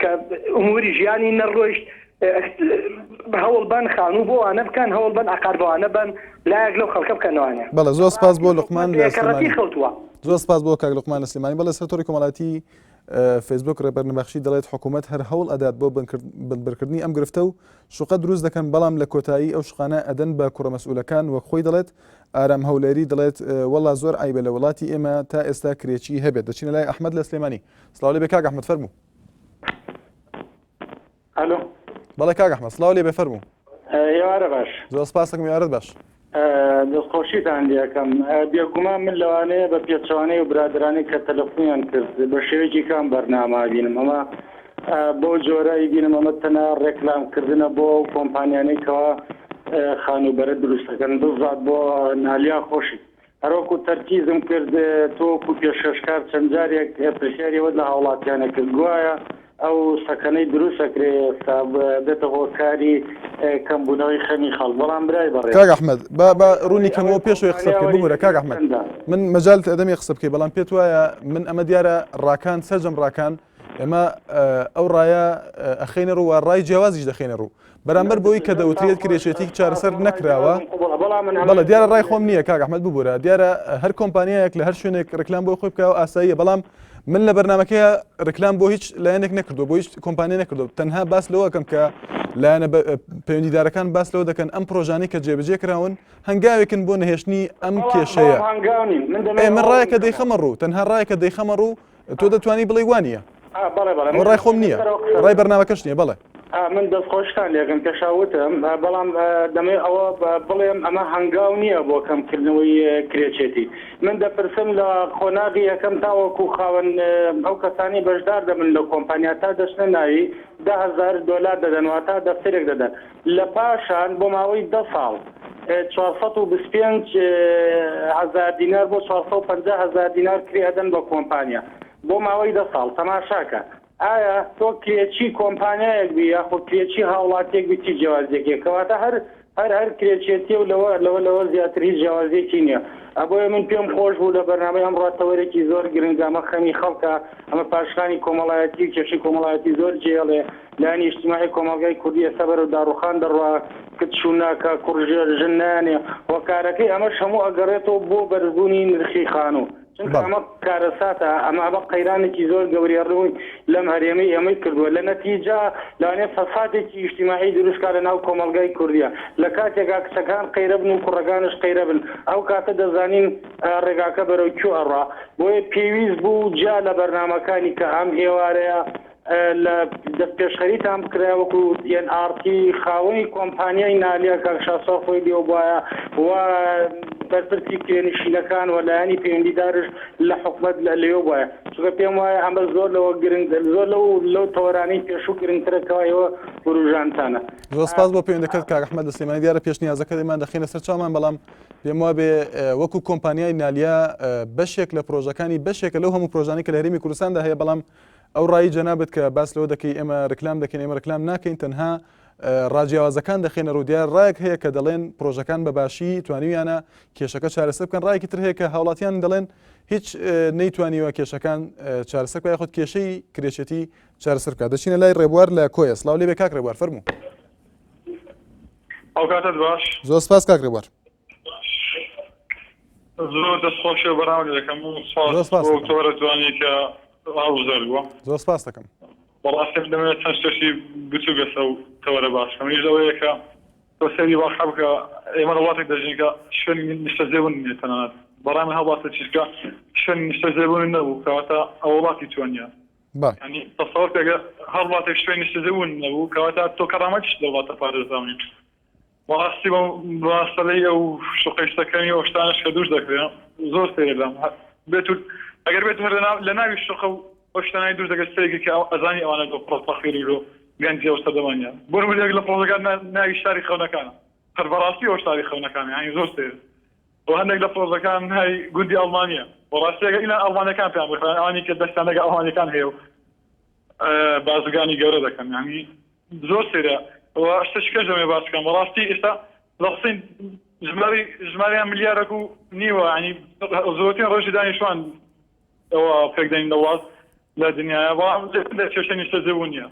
کە ئوموری ژیانی نەڕۆیشت هەوڵ بن خانوو بۆوانە بکەن هەوڵ بن عقار بۆوانە بن لایەک لەو خەڵکە بکەنەوانێ بەڵێ زۆر سپاس بۆ لوقمان لە کەڕەتی خەوتووە زۆر سپاس بۆ کاک لوقمان لە سلێمانی بەڵێ سەرۆری کۆمەڵایەتی فیسبوک ڕێبەر نەبەخشی دەڵێت حکوومەت هەر هەوڵ ئەدات بۆ بنبرکردنی ئەم گرفتە و شوقە دروست دەکەن بەڵام لە کۆتایی ئەو شقانە ئەدەن بە کوڕەمەسئولەکان وەک خۆی دەڵێت ئارام هەولێری دەڵێت وەڵا زۆر عیبە لە وڵاتی ئێمە تا ئێستا کرێکی هەبێت دەچینە لای ئەحمەد لە سلێمانی سڵاو لێ بێ کاک ئەحمەد فەرموو الو بەڵێ کاک ئەحمەد سڵاو لێ بێ فەرموو یوارە باش زۆر سپاس دەکەم یارت باش دەستخۆشیتان دیەکەم بێگومان من لەوانەیە بە پێچوانەی و برادرانی کە تەلەفۆنیان کرد بە شێوەیەکی کام بەرنامە بینم ئەمە بۆ جۆرایی بینم ئەمە تەنها ڕێکلامکردنە بۆ کۆمپانیانەی کەوا خانوبەرە دروستەکەن بزات بۆ نالیا خۆشی هەروەکو تەرکیزم کرد تۆکو پێشکەشکار چەند جارێک پرسیاریەوە لە هاوڵاتیانە کرد گوایە ئەو سەکەنەی دروستەکرێ ئێستا بێتە هۆکاری کەمبوونەوەی خەمی خەڵ بەڵام برای بەڕێ کاک ئەحمەد بە ڕوونی کەمەوە پێشەوەی قسە بکەین ببوورە کاک ئەحمەد من مەجالت ئەدەمی قسە بکەی بەڵام پێت وایە من ئەمە دیارە ڕاکان سەرجەم ڕاکان ئێمە ئەو ڕایە ئەخینە ڕوو و ڕای جیاوازیش دەخینە ڕوو بەرامبەر بۆی کە دەوترێت کرێشێتی چارەسەر نەکراوە بەڵێ دیارە ڕای خۆم نییە کاک ئەحمەد ببوورە دیارە هەر کۆمپانیایەک لە هەر شوێنێک ڕکلام بۆ خۆی بکەوە ئاساییە بەڵام من لە بەرنمەکەیە ڕکلام بۆ هیچ لایەنێک نەکردو بۆ هیچ کۆمپانیا نەکردو تەنها باس لەوەکەم کە لایەنە پەیوەندیدارەکان باس لەوە دەکەن ئەم پرۆژانەی کە جێبەجێ کراون هەنگاوێکن بۆ نەهێشتنی ئەم کێشەیە من ڕایەکە دەیخەمە ڕوو تەنها ڕایەکە دەیخەمە ڕوو تۆ دەتوانی بڵێ وانە ڕای خۆم نییە ڕای بەرنامەکەش نییە بڵێ من دەستخۆشتان لێگەم پێشاوتم بەڵام دەمێ ئەوە بڵێم ئەمە هەنگاو نییە بۆ کەمکردنەوەی کرێچێتی من دەپرسم لە خۆناغی یەکەم تاوەکو خاوەن ئەو کەسانی بەشدار دەبن لە کۆمپانیا تا دەچنە ناوی $10,000 دەدەن واتە دەفتەرێک دەدەن لە پاشان بۆ ماوەی 10 ساڵ 425,000 دینار بۆ 450,000 دینار کرێ ئەدەن بە کۆمپانیا بۆ ماوەی 10 ساڵ تەماشاکە ئایا تۆ کرێکی کۆمپانیایەک بی یاخۆ کرێکی هاوڵاتێک بیتی جیاوازێکێکەوەتە هەر کرێچێتی و لەوە زیاتر هیچ جیاوازێکی نییە ئەبۆیە من پێم خۆش بوو لە بەرنامەی ئەم ڕاتەوەرێکی زۆر گرنگامە خەمی خەڵکە ئەمە پاشخانی کۆمەڵایەتی و کێشی کۆمەڵایەتی زۆر جێڵێ لانی ئیجتیماعی کۆمەڵگای کوردی ئێستا بەرەو داڕوخان دەڕوا کچووناکە کوڕژێ ژنانێ وەکارەکەی ئەمەش هەموو ئەگەڕێتەوە بۆ بەرزبوونی نرخی خانوو ئەمە کارەساتە ئەمە قەیرانێکی زۆر گەوری ڕووی لەم هەرێمەی ئەمەی کردووە لە نەتیجا لەوانێ فەسادێکی ئیجتیماعی دروستکە لە ناو کۆمەڵگای کوردیە لە کاتێکا کچەکان قەیرە بن و کوڕەکانش قەیرە بن ئەو کاتە دەزانین ڕێگاکە بەرەو کوێ ئەڕا بۆیە پێویست بوو جا لە بەرنامەکانی کە ئەم ئێوارەیە لە دەست پێشخەریتان بکرا وەکو NRT خاوەنی کۆمپانیای نالیا کاکشاسۆ خۆی لێو بواە و بەرپرسی کرێنشینەکان و لایەنی پەیوەندیدارش لە حکومەت لەوێ بواە چونکە پێم وایە ئەمە زۆر لەوە گرنگ زۆر لەو تەوەرانەی پێشوو گرنگترەکەوەیەوە بروژانتانە زۆر سپاس بۆ پەیوەندەکەت کاک ئەحمەد سلێمانی دیارە پێشنیازەکەمان دەخینە سەر چاومان بەڵام پێم وایە بێ وەکو کۆمپانیای نالیا بەشێک لە پرۆژەکانی بەشێکە لەو هەموو پرۆژانی کە لە هەرێمی کوردستاندا هەیە بەڵام ئەو ڕایی جەنابەت کە باس لەوە دەکەی ئێمە ڕکلام دەکەین ئێمە ڕکلام ناکەین تەنها ڕاجیاوازەکان دەخێنە ڕوو دیار ڕایەک هەیە کە دەڵێن پرۆژەکان بەباشی توانیویانە کێشەکە چارەسەر بکەن ڕایەکی تر هەیە کە هاوڵاتیان دەڵێن هیچ نەیتوانیوە کێشەکان چارەسەر بکە یاخود کێشەی کرێچێتی چارەسەر بکات دەچینە لای ڕێبوار لە کۆیە سڵاو لێ بێ کاک ڕێبوار فەرموو ئەو کاتت باش زۆر سپاس کاک ڕێبوار زۆر دەستخۆشی و بەراورد دەکەم و سپاس بۆ تۆرە جوانی کە هەڵبژار بووە زۆر سپاس دەکەم بەڕاستی دەمەوێت چەند شتێکی بچوو بێتە و تەوەرە باشکەم هیچ ئەوەیە کە تۆ سەیری باش بکە ئێمە لە وڵاتێک دەژین کە شوێنی نیشتەجێبوون نیە تەنانەت بەڕای من هەڵباسە چیشکە شوێنی نیشتەجێبوون نەبوو کەواتە ئەو وڵاتی توانیە ینی تەسەوەر پێگە هەر وڵاتێک شوێنی نیشتەجێبوون نەبوو کەواتە تۆ کەڕامەتیش لە وڵاتە پارێزراونی وەڕاستی بە مەسەلەی ئەو شوقەیشتەکەنی ئەو شتانش کە دووش دەکرێت زۆر سەیرە لەم بێت ئەگەر بێت لە ناوی شوقە و وشتنای دوش دەگەست سەرێکی کە ئەزانی ئەوانە بۆ پڕۆ فەخیری و گەنجی ئەو سەردەمانیان بۆ نمونە لە پرۆژەکان ناوی شاری خەونەکانە هەر بەڕاستی ئەو شاری خەونەکانە یعنی زۆر سێر و هەندێک لە پرۆژەکان ناوی گوندی ئەڵمانیە بەڕاستیەکە ئیلا ئەڵمانەکان پێیان بخوێن ئەوانی کە دەستیان لەگە ئەڵمانیەکان هەیە و بازرگانی گەورە دەکەن یعنی زۆر سێرە و شتێکە دەمێ باس بکەم بەڕاستی ئێستا لە حسین ژماریان ملیارێک و نیوە ینی زۆرترین ڕۆژی دانیشتوان ئەوە پێکدەین دەواز لە دنیاە کێشەی سەرجەبوو نییە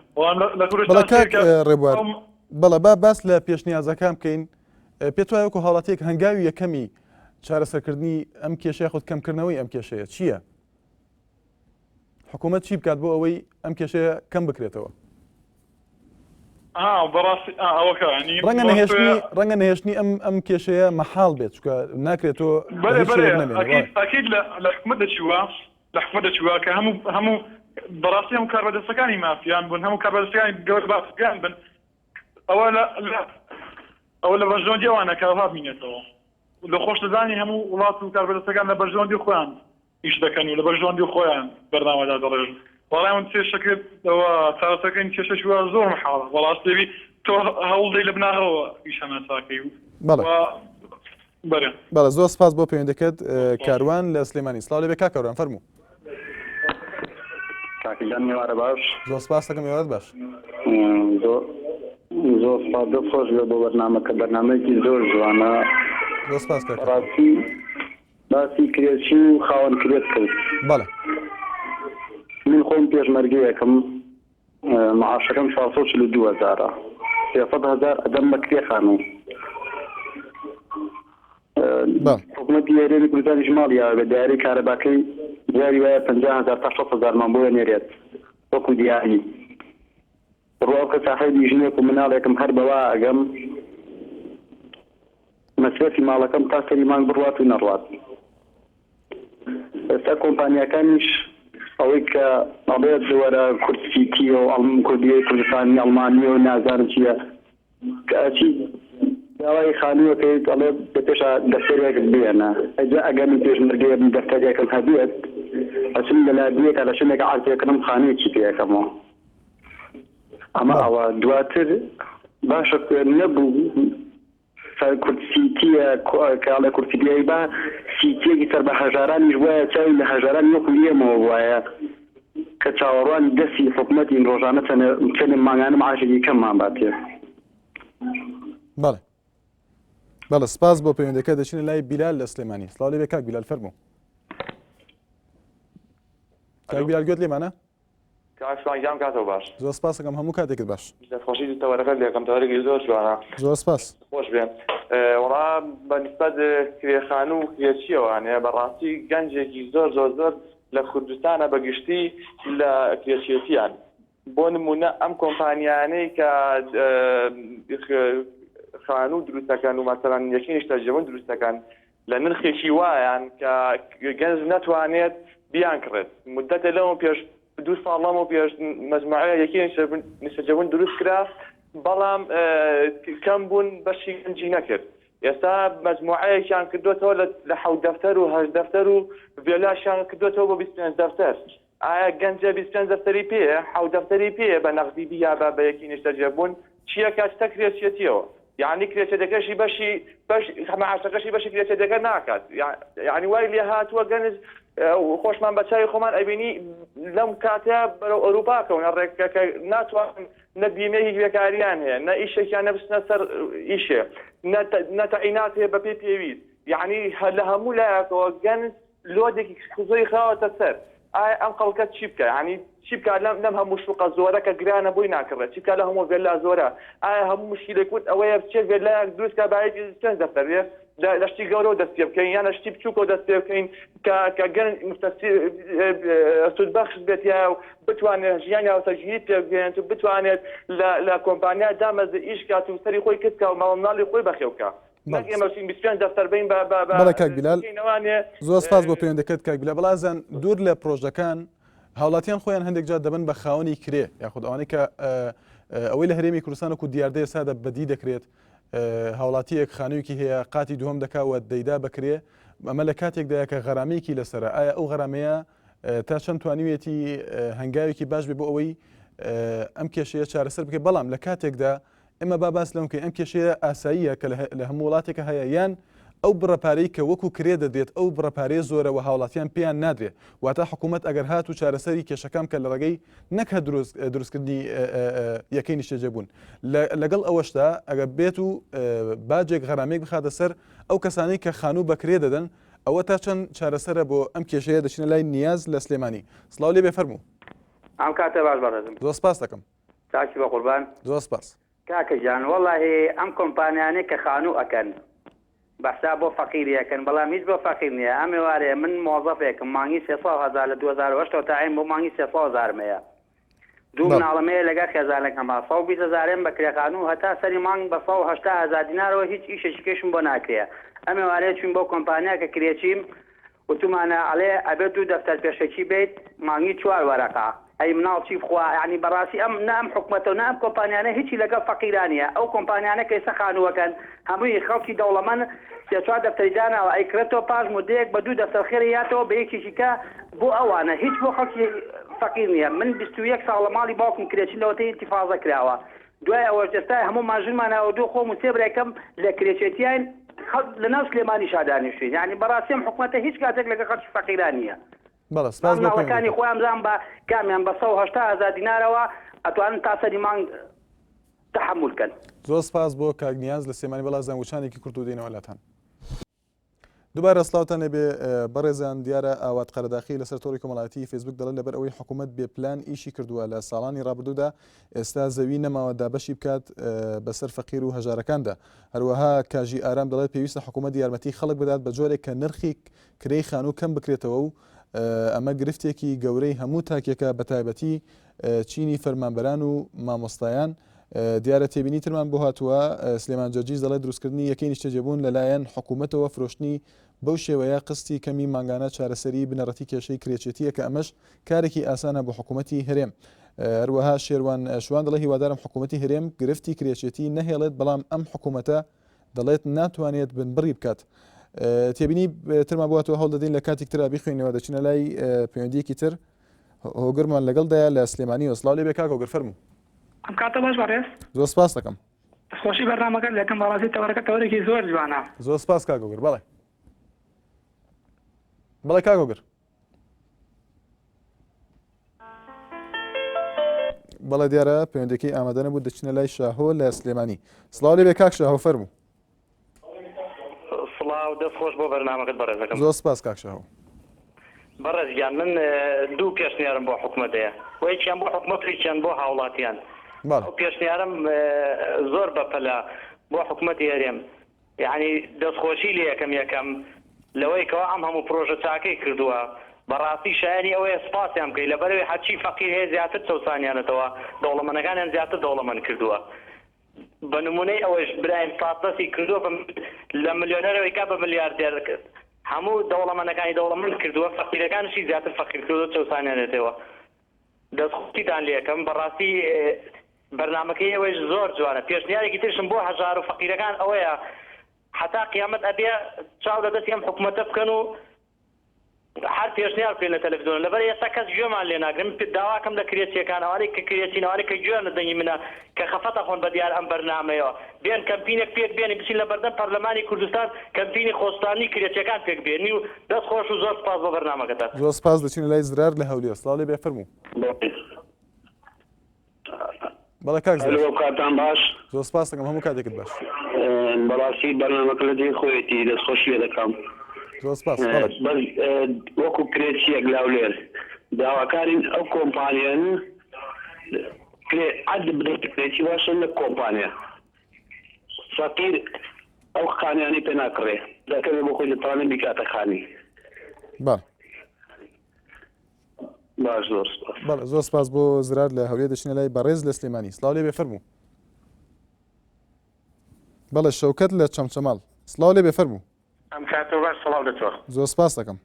ڕێبوار بەڵە با باس لە پێشنیازەکان بکەین پێت وایە وەکو هاوڵاتیەک هەنگاوی یەکەمی چارەسەرکردنی ئەم کێشەیە خۆت کەمکردنەوەی ئەم کێشەیە چییە؟ حکوومەت چی بکات بۆ ئەوەی ئەم کێشەیە کەم بکرێتەوە؟ ڕەنگە نەهێشتنی ئەم کێشەیە مەحاڵ بێت چکە ناکرێتەوە ئەکید لە حکومەت دەچووە لە حکومەت دەچووە کە هەموو بەڕاستی هەموو کاربەدەستەکانی مافیان بوون هەموو کاربەدەستەکانی گەورە بافیان بن ئەوە لە بەرژۆندی ئەوانە کارها بینێتەوە لە خۆش دەزانی هەموو وڵات و کاربەدەستەکان لە بەرژۆندی خۆیان ئیش دەکەن و لە بەرژۆندی خۆیان بەردامەدا دەڕێژن بەڵام تێ شەکرێت ئەوە چارەسەکەی کێشە شووە زۆر مەحاڵە بەڕاستێوی تۆ هەوڵدەی لە بناغەوە ئیشەنە چاکەی بەڵێ زۆر سپاس بۆ پەیوەندەکەت کاروان لە سلێمانی سڵاو لێبێ کا کاروان فەرموو میوارە باش زۆر سپاس دەکەم میوارەت باش زۆر سپاس دەخۆش بێ بۆ بەرنامەکە بەرنامەیەکی زۆر جوانە زۆر سپاس ڕاستی باسی کرێچی و خاوەن کرێت کرد بەڵێ من خۆم پێشمەرگەیەکەم معاشەکەم 442,000 300,000 ئەدەم بە کرێخانەوە حکومەتی هەرێمی کوردستانی شماڵیە بە دیاری کارەباکەی دیاری وایە 50,000 تا 60,000 مان بۆ نێرێت وەکو دیاری ڕۆکە ساحەبی ژنێک و مناڵێکم هەر بەوا ئەگەم مەسرەفی ماڵەکەم تا سەری مانگ بڕوات و نەڕوات ئێستا کۆمپانیەکانیش ئەوەی کە ئەڵێت وەرە کورسیتی و کوردیەی کوردستانی ئەڵمانی و نازانم چییە کە ئەچی داوای خانووەکەیت ئەڵێ بە پێشە دەفتەرێکت بێنە ئەجا ئەگەر من پێشمەرگەیە دەفتەرێکم هەبێت ئەچم لەلا دوێکە لە شوێنێکە عەرزێکردم خانوویەکی پێەکەمەوە ئەمە ئەوە دواتر باشە نەبوو کورسیتیە کاڵە کورسیدیایی با سیتیەکی سەر بە هەژارانیش وایە چاوی لە هەژاران وەکو لێمەوە وایە کە چاوەڕوانی دەستی حکومەتی ڕۆژانە چەند مانگانە معاشێکی کەممان باتێ بەڵێ بەڵێ سپاس بۆ پەیوەندەکە دەچینە لای بیلال لە سلێمانی سڵاو لێبێ کاک بیلال فەرموو کاک بیلال گوێت لێمانە کاشوانگیان کاتەوە باش زۆر سپاس دەکەم هەموو کاتێکت باش دەستخۆشی تەوەرەکەت لێکم تەوەرەێکی زۆر جوانە زۆر سپاس خۆش بێن وەڵا بەنسبەت کرێخان و کرێچیەوانەیە بەڕاستی گەنجێکی زۆر لە کوردستانە بەگشتی لە کرێچێتیان بۆ نمونە ئەم کۆمپانیانەی کە خانوو دروستەکەن و مەسەڵەن یەکێنیش تەرجەمەن دروستەکەن لە نرخێکی وایان کە گەنج نەتوانێت بیان کڕێت مدەتە لەوە پێش 2 ساڵەمە پێش مەجموعەیە یەکێنی سەرجەمەن دروست کرا بەڵام کەم بوون بەشی گەنجی نەکرد ئێستا مەجموعەیەکیان کردوێتەوە لە 7 دەفتەر و 8 دەفتەر و ڤێلاشیان کردوێتەوە بۆ 25 دەفتەر ئایا گەنجە 25 دەفتەری پێیە 7 دەفتەری پێیە بە نەقدی بیا بە یەکێنیش تەرجەبوون چییە کاتە کرێچێتیەوە یعنی کرێچێتەکەشی معاشەکەشی بەشی کرێچێتەکە ناکات یعنی وای لێ هاتووە گەنج خۆشمان بەچوی خۆمان ئەبینی لەم کاتەیە بەرەو ئەوروپاکەونە ڕێکەکە ناتوانن نە بیمەیەکی بێکاریان هەیە نە ئیشێکیان نەبستنە سەر ئیشێ نەتەعینات هەیە بە پێی پێویست یعنی لە هەموو لایەکەوە گەنج لۆدێکی خزۆی خاوەتە سەر ئایا ئەم خەڵکە چی بکە ینی چی بکە لەم هەموو شوقە زۆرە کە گرانە بۆی ناکڕێت چی بکە لە هەموو ڤێلا زۆرە ئایا هەموو مشکلێکوت ئەوەیە بچێت ڤێلایەک دروستکە باەتی چەند دەفتەرێ لە شتی گەورە دەست پێ بکەین یانە شتی بچووکەوە دەست پێ بکەین کە گەنج سودبەخش بێت یا بتوانێت ژیانی هاوسەرگیری پێ بگەێنێت و بتوانێت لە کۆمپانیا دامەزە ئیش کات و سەری خۆی کردکە و ماڵمناڵی خۆی بەخێوکە بەڵێ کاک بیلال زۆر سپاس بۆ پەیوەندەکەت کاک بیلال بەڵازان دوور لە پرۆژەکان هاوڵاتیان خۆیان هەندێک جار دەبن بە خاوەنی کرێ یاخود ئەوانەی کە ئەوەی لە هەرێمی کوردستان وەکو دیاردەیە سادە بەدی دەکرێت هاوڵاتیەک خانوویەکی هەیە قاتی دووەم دەکاوە دەیدا بکرێ ئەمە لە کاتێکدایە کە غەرامەیەکی لەسرە ئایا ئەو غەرامەیە تا چەند توانیوێتی هەنگاوێکی باش بێ بۆ ئەوەی ئەم کێشەیە چارەسەر بکە بەڵام لە کاتێکدا ئێمە با باس لەم کە ئەم کێشەیە ئاساییە کە لە هەموو وڵاتێکە هەیە یان ئەو بڕەپارەی کە وەکو کرێ دەدێت ئەو بڕەپارەیە زۆرەوە هاوڵاتیان پێیان نادرێت واتە حکوومەت ئەگەر هات و چارەسەری کێشەکەم کە لە ڕێگەی نەکە دروستکردنی یەکەی نیشتەجێبوون لەگەڵ ئەوەشتا ئەگەر بێت و باجێک غەرامێک بخاتە سەر ئەو کەسانەی کە خانوو بەکرێ دەدەن ئەوە تا چەند چارەسەرە بۆ ئەم کێشەیە دەچینە لای نیاز لە سلێمانی سڵاو لێ بێفەرموو ئەم کاتە باش بەڕێزم زۆر سپاس دەکەم تاکی بە قوربان زۆر سپاس کاکە جان وەڵاهی ئەم کۆمپانیانەی کە خانوو ئەکەن بەسا بۆ فەقیریەکەن بەڵام هیچ بۆ فەقیر نییە ئەم ێوارەیە من مۆزەفێکم مانگی 300,000 لە 2008 تایم بۆ مانگی 300,000 دوو مناڵەمەیە لەگە خێزانێک هەما 120,000 بە کرێخانوو هەتا سەری مانگ بە 180,000 دینارەوە هیچ ئیشێکیشم بۆ ناکرێ ئەم ێوارەیە چوین بۆ کۆمپانیا کە کرێچیم وتمانە ئەڵێ ئەبێت دوو دەفتەر پێشەکی بێت مانگی 4 وەرەقا ئەی مناڵ چی بخوا یعنی بەڕاستی ئەم نام حکوومەتەوە نام کۆمپانیانە هیچی لەگەڵ فەقیرانیە ئەو کۆمپانیانە کە ئێستا خانووەکەن هەمووی خەڵکی دەوڵەمەند سێ-چوار دەفتەری داناوە ئەیکرێتەوە پاش مودەیەک بە دوو دەفتەر خێریاتەوە بە یەکێکی کە بۆ ئەوانە هیچ بۆ خەڵکی فەقیر نییە من 21 ساڵ لە ماڵی باوکم کرێچین لەوەتەی ئینتیفاضە کراوە دوای ئەوە ئێستا هەموو ماژنمانەوە دوو خۆم و سێ برێکەم لە کرێچێتیان لە ناو سلێمانی شادانیشتین یعنی بەڕاستیم حکوومەتە هیچ کاتێک لەگە خەڵکی فەقیران نییە مناڵەکانی خۆیان بزان بە کامیان بە 180,000 دینارەوە ئەتوانن تا سەری مانگ تەحمولکەن زۆر سپاس بۆ کاگنیاز لە سلێمانی بەڵا زانگوچانێکی کورت و دێنەوە لاتان دووبارە سڵاوتان لێبێ بەڕێزان دیارە ئاوات قەرەداخی لەسەر تۆڕی کۆمەڵایەتی فێسبوک دەڵێت لەبەر ئەوەی حکوومەت بێپلان ئیشی کردووە لە ساڵانی ڕابردوودا ئێستا زەوی نەماوە دابەشی بکات بەسەر فەقیر و هەژارەکاندا هەروەها کاژی ئارام دەڵێت پێویستە حکوومەت یارمەتی خەڵک بدات بە جۆرێک کە نرخی کرێی خانوو کەم بکرێتەوە و ئەمە گرفتێکی گەورەی هەموو تاکێکە بە تایبەتی چینی فەرمانبەران و مامۆستایان دیارە تێبینی ترمان بۆ هاتووە سلێمان جەرجیز دەڵێت دروستکردنی یەکەی نیشتەجێبوون لەلایەن حکوومەتەوە فرۆشتنی بەو شێوەیە قستی کەمی مانگانە چارەسەری بنەڕەتی کێشەی کرێچێتیە کە ئەمەش کارێکی ئاسانە بۆ حکوومەتی هەرێم هەروەها شێوان شوان دەڵێ هیوادارم حکوومەتی هەرێم گرفتی کرێچێتی نەهێڵێت بەڵام ئەم حکوومەتە دەڵێت ناتوانێت بنبڕی بکات تێبینی ترمان بۆ هاتووە هەوڵ دەدەین لە کاتێک ترا بیخوێنەوە دەچینە لای پەیوەندیەکی تر هۆگرمان لەگەڵدایە لە سلێمانی وەسڵاو لێ بێ کاک هۆگر فەرموو ئەم کاتە باش بەڕێز زۆر سپاس دەکەم خۆشی بەرنامەکەت لەکەم بەڕاستی تەوەرەکە تەوەرێکی زۆر جوانە زۆر سپاس کاک هۆگر بەڵێ بەڵێ کاک هۆگر بەڵێ دیارە پەیوەندەکەی ئامادە نەبوو دەچینە لای شاهۆ لە سلێمانی سڵاو لێ بێ کاک شاهۆ فەرموو سڵاو دەستخۆش بۆ بەرنامەکەت بەڕێزەکەم زۆر سپاس کاک شاهۆ بەڕێزگیان من دوو پێشنیارم بۆ حکوومەتەیە وەیەکیان بۆ حکوومەت وەیەکیان بۆ هاوڵاتیان ئەو پێشنیارم زۆر بەپەلا بۆ حکوومەتی هەرێم یعنی دەستخۆشی لێ یەکەم لەوەی کەوا ئەم هەموو پرۆژە چاکەی کردووە بەڕاستی شایانی ئەوەیە سپاسیان بکەی لەبەرەوەی هەرچی فەقیر هەیە زیاتر چەوسانیانەتەوە دەوڵەمەندەکانیان زیاتر دەوڵەمەند کردووە بە نمونەی ئەوەش برایم پاسەسی کردووە لە ملیۆنەرەوەی کا بە ملیاردێر هەموو دەوڵەمەندەکانی دەوڵەمەند کردووە فەقیرەکانشی زیاتر فەقیر کردووە چەوسانیانێتەوە دەستخۆشیتان لێ یەکەم بەڕاستی بەرنامەکەی ئەوەش زۆر جوانە پێشنیارێکی ترشم بۆ هەژار و فەقیرەکان ئەوەیە حتا قیامەت ئەبێ چاو لە دەستی ئەم حکوومەتە بکەن و هەر پێشنیار بکەن لە تەلەڤیزیۆن لەبەر ئێستا کەس گوێمان لێ ناگرن داواکەم لە کرێچیەکان ئەوانەی کە کرێچینەوانەی کە گوێ نەدەنگی منە کە خەفەتە خۆن بە دیار ئەم بەرنامەیەوە بێن کەمپینێک پێک بێنی بچین لە بەردەم پەرلەمانی کوردستان کەمپینی خۆستانی کرێچیەکان پێک بێنی و دەست خۆش و زۆر سپاس بۆ بەرنامەکەتان زۆر سپاس دەچینە لای زرار لە هەولێر سڵاو لێ بێ فەرموو بەڵێ کاک کاتان باش زۆر سپاس دەکەم هەموو کاتێکت باش بەڕاستی بەرنامەکە لە دێی خۆیەتی دەستخۆشی لێ دەکەم زۆر سپاس وەکو کرێچیەک لاولێر داواکارین ئەو کۆمپانیان عەد بدەیت کرێچی باشن لە کۆمپانیا فەقیر ئەو خانیانی پێ ناکڕێ دەکەوێت بۆ خۆی دەتوانێت بیکاتە خانی باش زۆر سپاس بەڵێ زۆر سپاس بۆ زرار لە هەولێر دەچینە لای بەڕێز لە سلێمانی سڵاو لێ بێ فەرموو بەڵێ شەوکەت لە چەمچەماڵ سڵاو لێ بێ فەرموو ئەم کاتەوە باش سڵاو دەتەوە زۆر سپاس دەکەم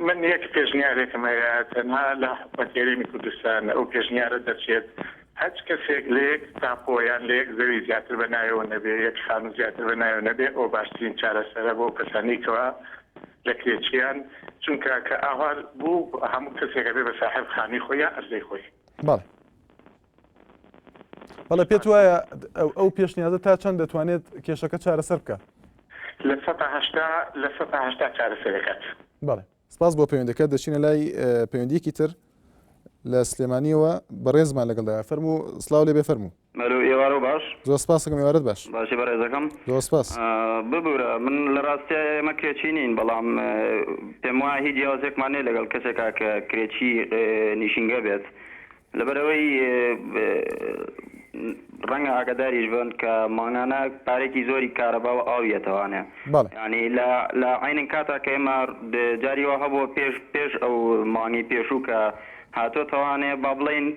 من یەک پێشنیارێکم هەیە تەنها لە حکوومەت هەرێمی کوردستان ئەو پێشنیارە دەچێت هەچ کەسێک لێک تاپۆیان لێک زەوی زیاتر بەنایەوە نەبێ یەک خانوو زیاتر بەنایەوە نەبێ ئەو باشترین چارەسەرە بۆ کەسانی کەوا لە کرێچیان چونکە کە ئاوار بوو هەموو کەسێکە بێ بە ساحب خانی خۆیان ئەسلەی خۆی. بەڵێ پێت وایە ئەو پێشنیازە تا چەند دەتوانێت کێشەکە چارەسەر بکە؟ لە 180 چارەسەرەکەات. بەڵێ سپاس بۆ پەیوەندەکەت. دەچینە لای پەیوەندیەکی تر لە سلێمانیەوە بەڕێزمان لەگەڵدا. فەرموو سڵاو لێ بێ فەرموو. ئێوارە باش زۆر سپاس دەکەم ئێوارەت باش. باشی بەڕێزەکەم زۆر سپاس. ببوورە من لە ڕاستی ئێمە کرێچی نین بەڵام پێم وایە هیچ جیاوازێکمان نێ لەگەڵ کەسێکا کە کرێچی نیشینگە بێت لەبەرەوەی ڕەنگە ئاگاداریش بن کە مانانە پارێکی زۆری کارەبا و ئاویەتەوانێ ینی لە عینین کاتا کە ئێمە جاریەوە هەبووە پێش ئەو مانگی پێشوو کە هاتۆتەوانێ با بڵێن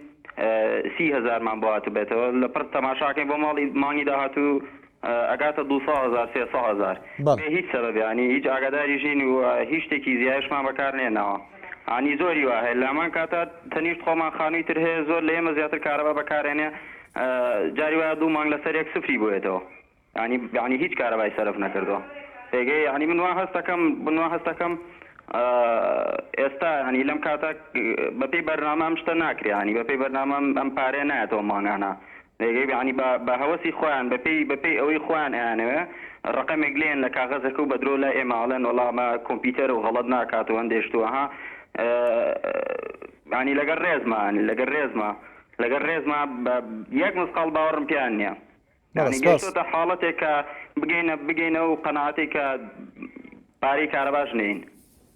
30,000مان بۆ هاتو بێتەوە لە پڕ تەماشاکەی بۆ ماڵی مانگی داهاتوو ئەگاتە 200,000 300,000 هیچ سەبەبیانی هیچ ئاگاداریژین و هیچ شتێکی زیایشمان بەکار نێنەوە ئانی زۆری وا هەیە لامان کاتە تەنیشت خۆمان خانووی تر هەیە زۆر لە ئێمە زیاتر کارەبا بەکارێنێ جاری وایە 2 مانگ لەسەر 1 سفری بێتەوە ینی هیچ کارەبای سەرف نەکردەوە پێگەی ینی من وا هەست دەکەم ئێستا هەنی لەم کاتە بەپێی بەرنامەم شتە ناکرێ ینی بەپێی بەرنامەم ئەم پارێ نایەتەوە مانگانە دەیگەی ینی بە هەوەسی خۆیان بەپێی ئەوەی خۆیان ئەیانەوە ڕقەمێک لێن لە کاغەزەکە و بەدرۆ لای ئێماڵێن وەڵامە کۆمپیوتەر و غەڵەت ناکات و هەندێشتووەها ینی لەگەر ڕێزمە یەک مسقال باوەڕم پیان نییە گەشتۆتە حاڵەتێک کە بگەینە و قەناعەتێک کە پارەی کارەباش نین.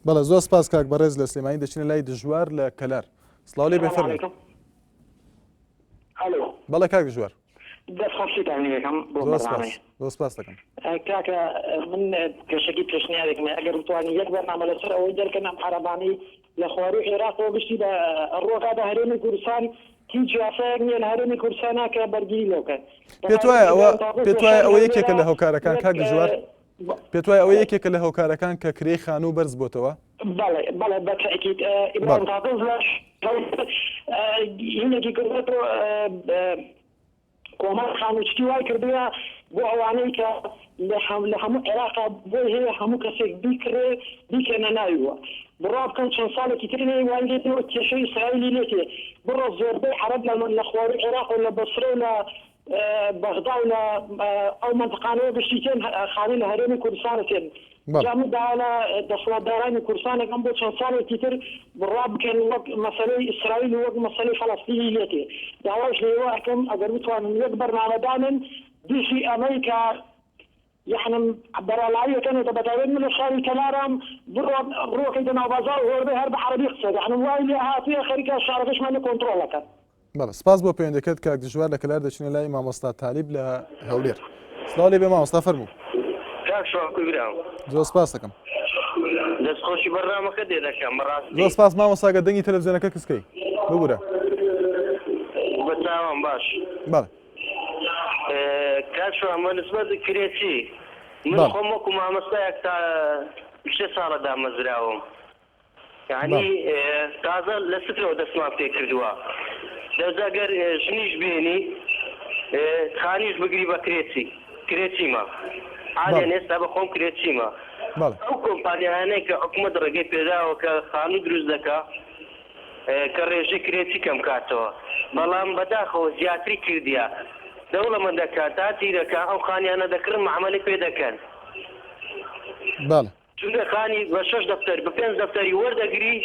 بەڵێ زۆر سپاس کاک بەڕێز لە سلێمانی دەچینە لای دژوار لە کەلار. سڵاو لێ بێ فەرموو. بەڵێ کاک دژوار. دەستخۆشیتان یەکەم بۆ بەرنامەی. زۆر سپاس دەکەم. کاکە من گەشەکی پێشنیارێکمە ئەگەر بتوانین یەک بەرنامە لەسەر ئەوەی دەرکەن ئەم عەرەبانەی لە خواروی عێراقەوە گشتی بە ڕۆکادا هەرێمی کوردستان هیچ جیافەیەک نییە لە هەرێمی کوردستان ناکە بەرگری لۆکە. پێت وایە ئەوە یەکێکە لە هەوکارەکان کاک دژوار پێت وایە ئەوە یەکێکە لە هەوکارەکان کە کرێی خانوو بەرز بۆتەوە؟ بەڵێ بەتەکید ئیبراهیم تاقز لەش هینێکی کردێتەوە کۆمەڵ خانووچتی وای کردووە بۆ ئەوانەی کە لە هەموو عێراقا بۆی هەیە هەموو کەسێک بیکەنە ناویوە بڕا بکەن چەند ساڵێکی تر وانگێتەوە کێشەی ئیسرائیلی لێتێ بڕۆ زۆربەی عەرەب لە خواروی عێراق و لە بەسرە و لە بەغدا و لە ئەو منطقانەوە گشتیتێن خانووی لە هەرێمی کوردستانەتێن جامو داوالە دەسەڵاتدارانی کوردستانێکم بۆ چەند ساڵێکی تر بڕا بکەن وەک مەسەلەی ئیسرائیل و وەک مەسەلەی فەڵەستینی لێتێ داواش لێوە ئەکەم ئەگەر بتوانن یەک بەرنامەدانن دیشی ئەمریکا یعنی بەرەڵاییەکەنێتە بەتابێت من لە شاری کەلارم ڕۆکەیتە ناوبازار و هۆربەی هەر بە عەرەبی قسە یعنی وای لێ هاتوویە خەریکە شارەکەشمان لە کۆنتڕۆڵەکەن. بەڵێ سپاس بۆ پەیوەندەکەت کاک دژوار لە کەلار دەچینە لای مامۆستا تالیب لە هەولێر. سڵاو لێ بێ مامۆستا فەرموو. زۆر سپاس دەکەم. دەستخۆشی بەرنامەکە دێ دەکەم بەڕاستی. زۆر سپاس مامۆستاگە دەنگی تەلەڤیزیۆنەکە کەسکەی ببوورە. بەتاوان باش. بەڵێ. کاکشۆ ئەمە نسبەت کرێچی من خۆم وەکو مامۆستایەک تا 6 ساڵە دامەزراوم. یعنی تازە لە سترەوە دەستمان پێ کردووە. دەزەگەر ژنیش بێنی خانیش بگری بە کرێچیمە. عالیان ئێستا بە خۆم کرێچیمە. ئەو کۆمپانیانەی کە حکوومەت ڕێگەی پێداوە کە خانوو دروست دەکا کە ڕێژەی کرێچی کەم کاتەوە بەڵام بەداخەوە زیاتری کردیە دەوڵەمەندەکان تا تیرەکە ئەو خانیانە دەکردن معاملەی پێ دەکەن. چونکە خانی بە 6 دەفتەر بە 5 دەفتەری وەردەگری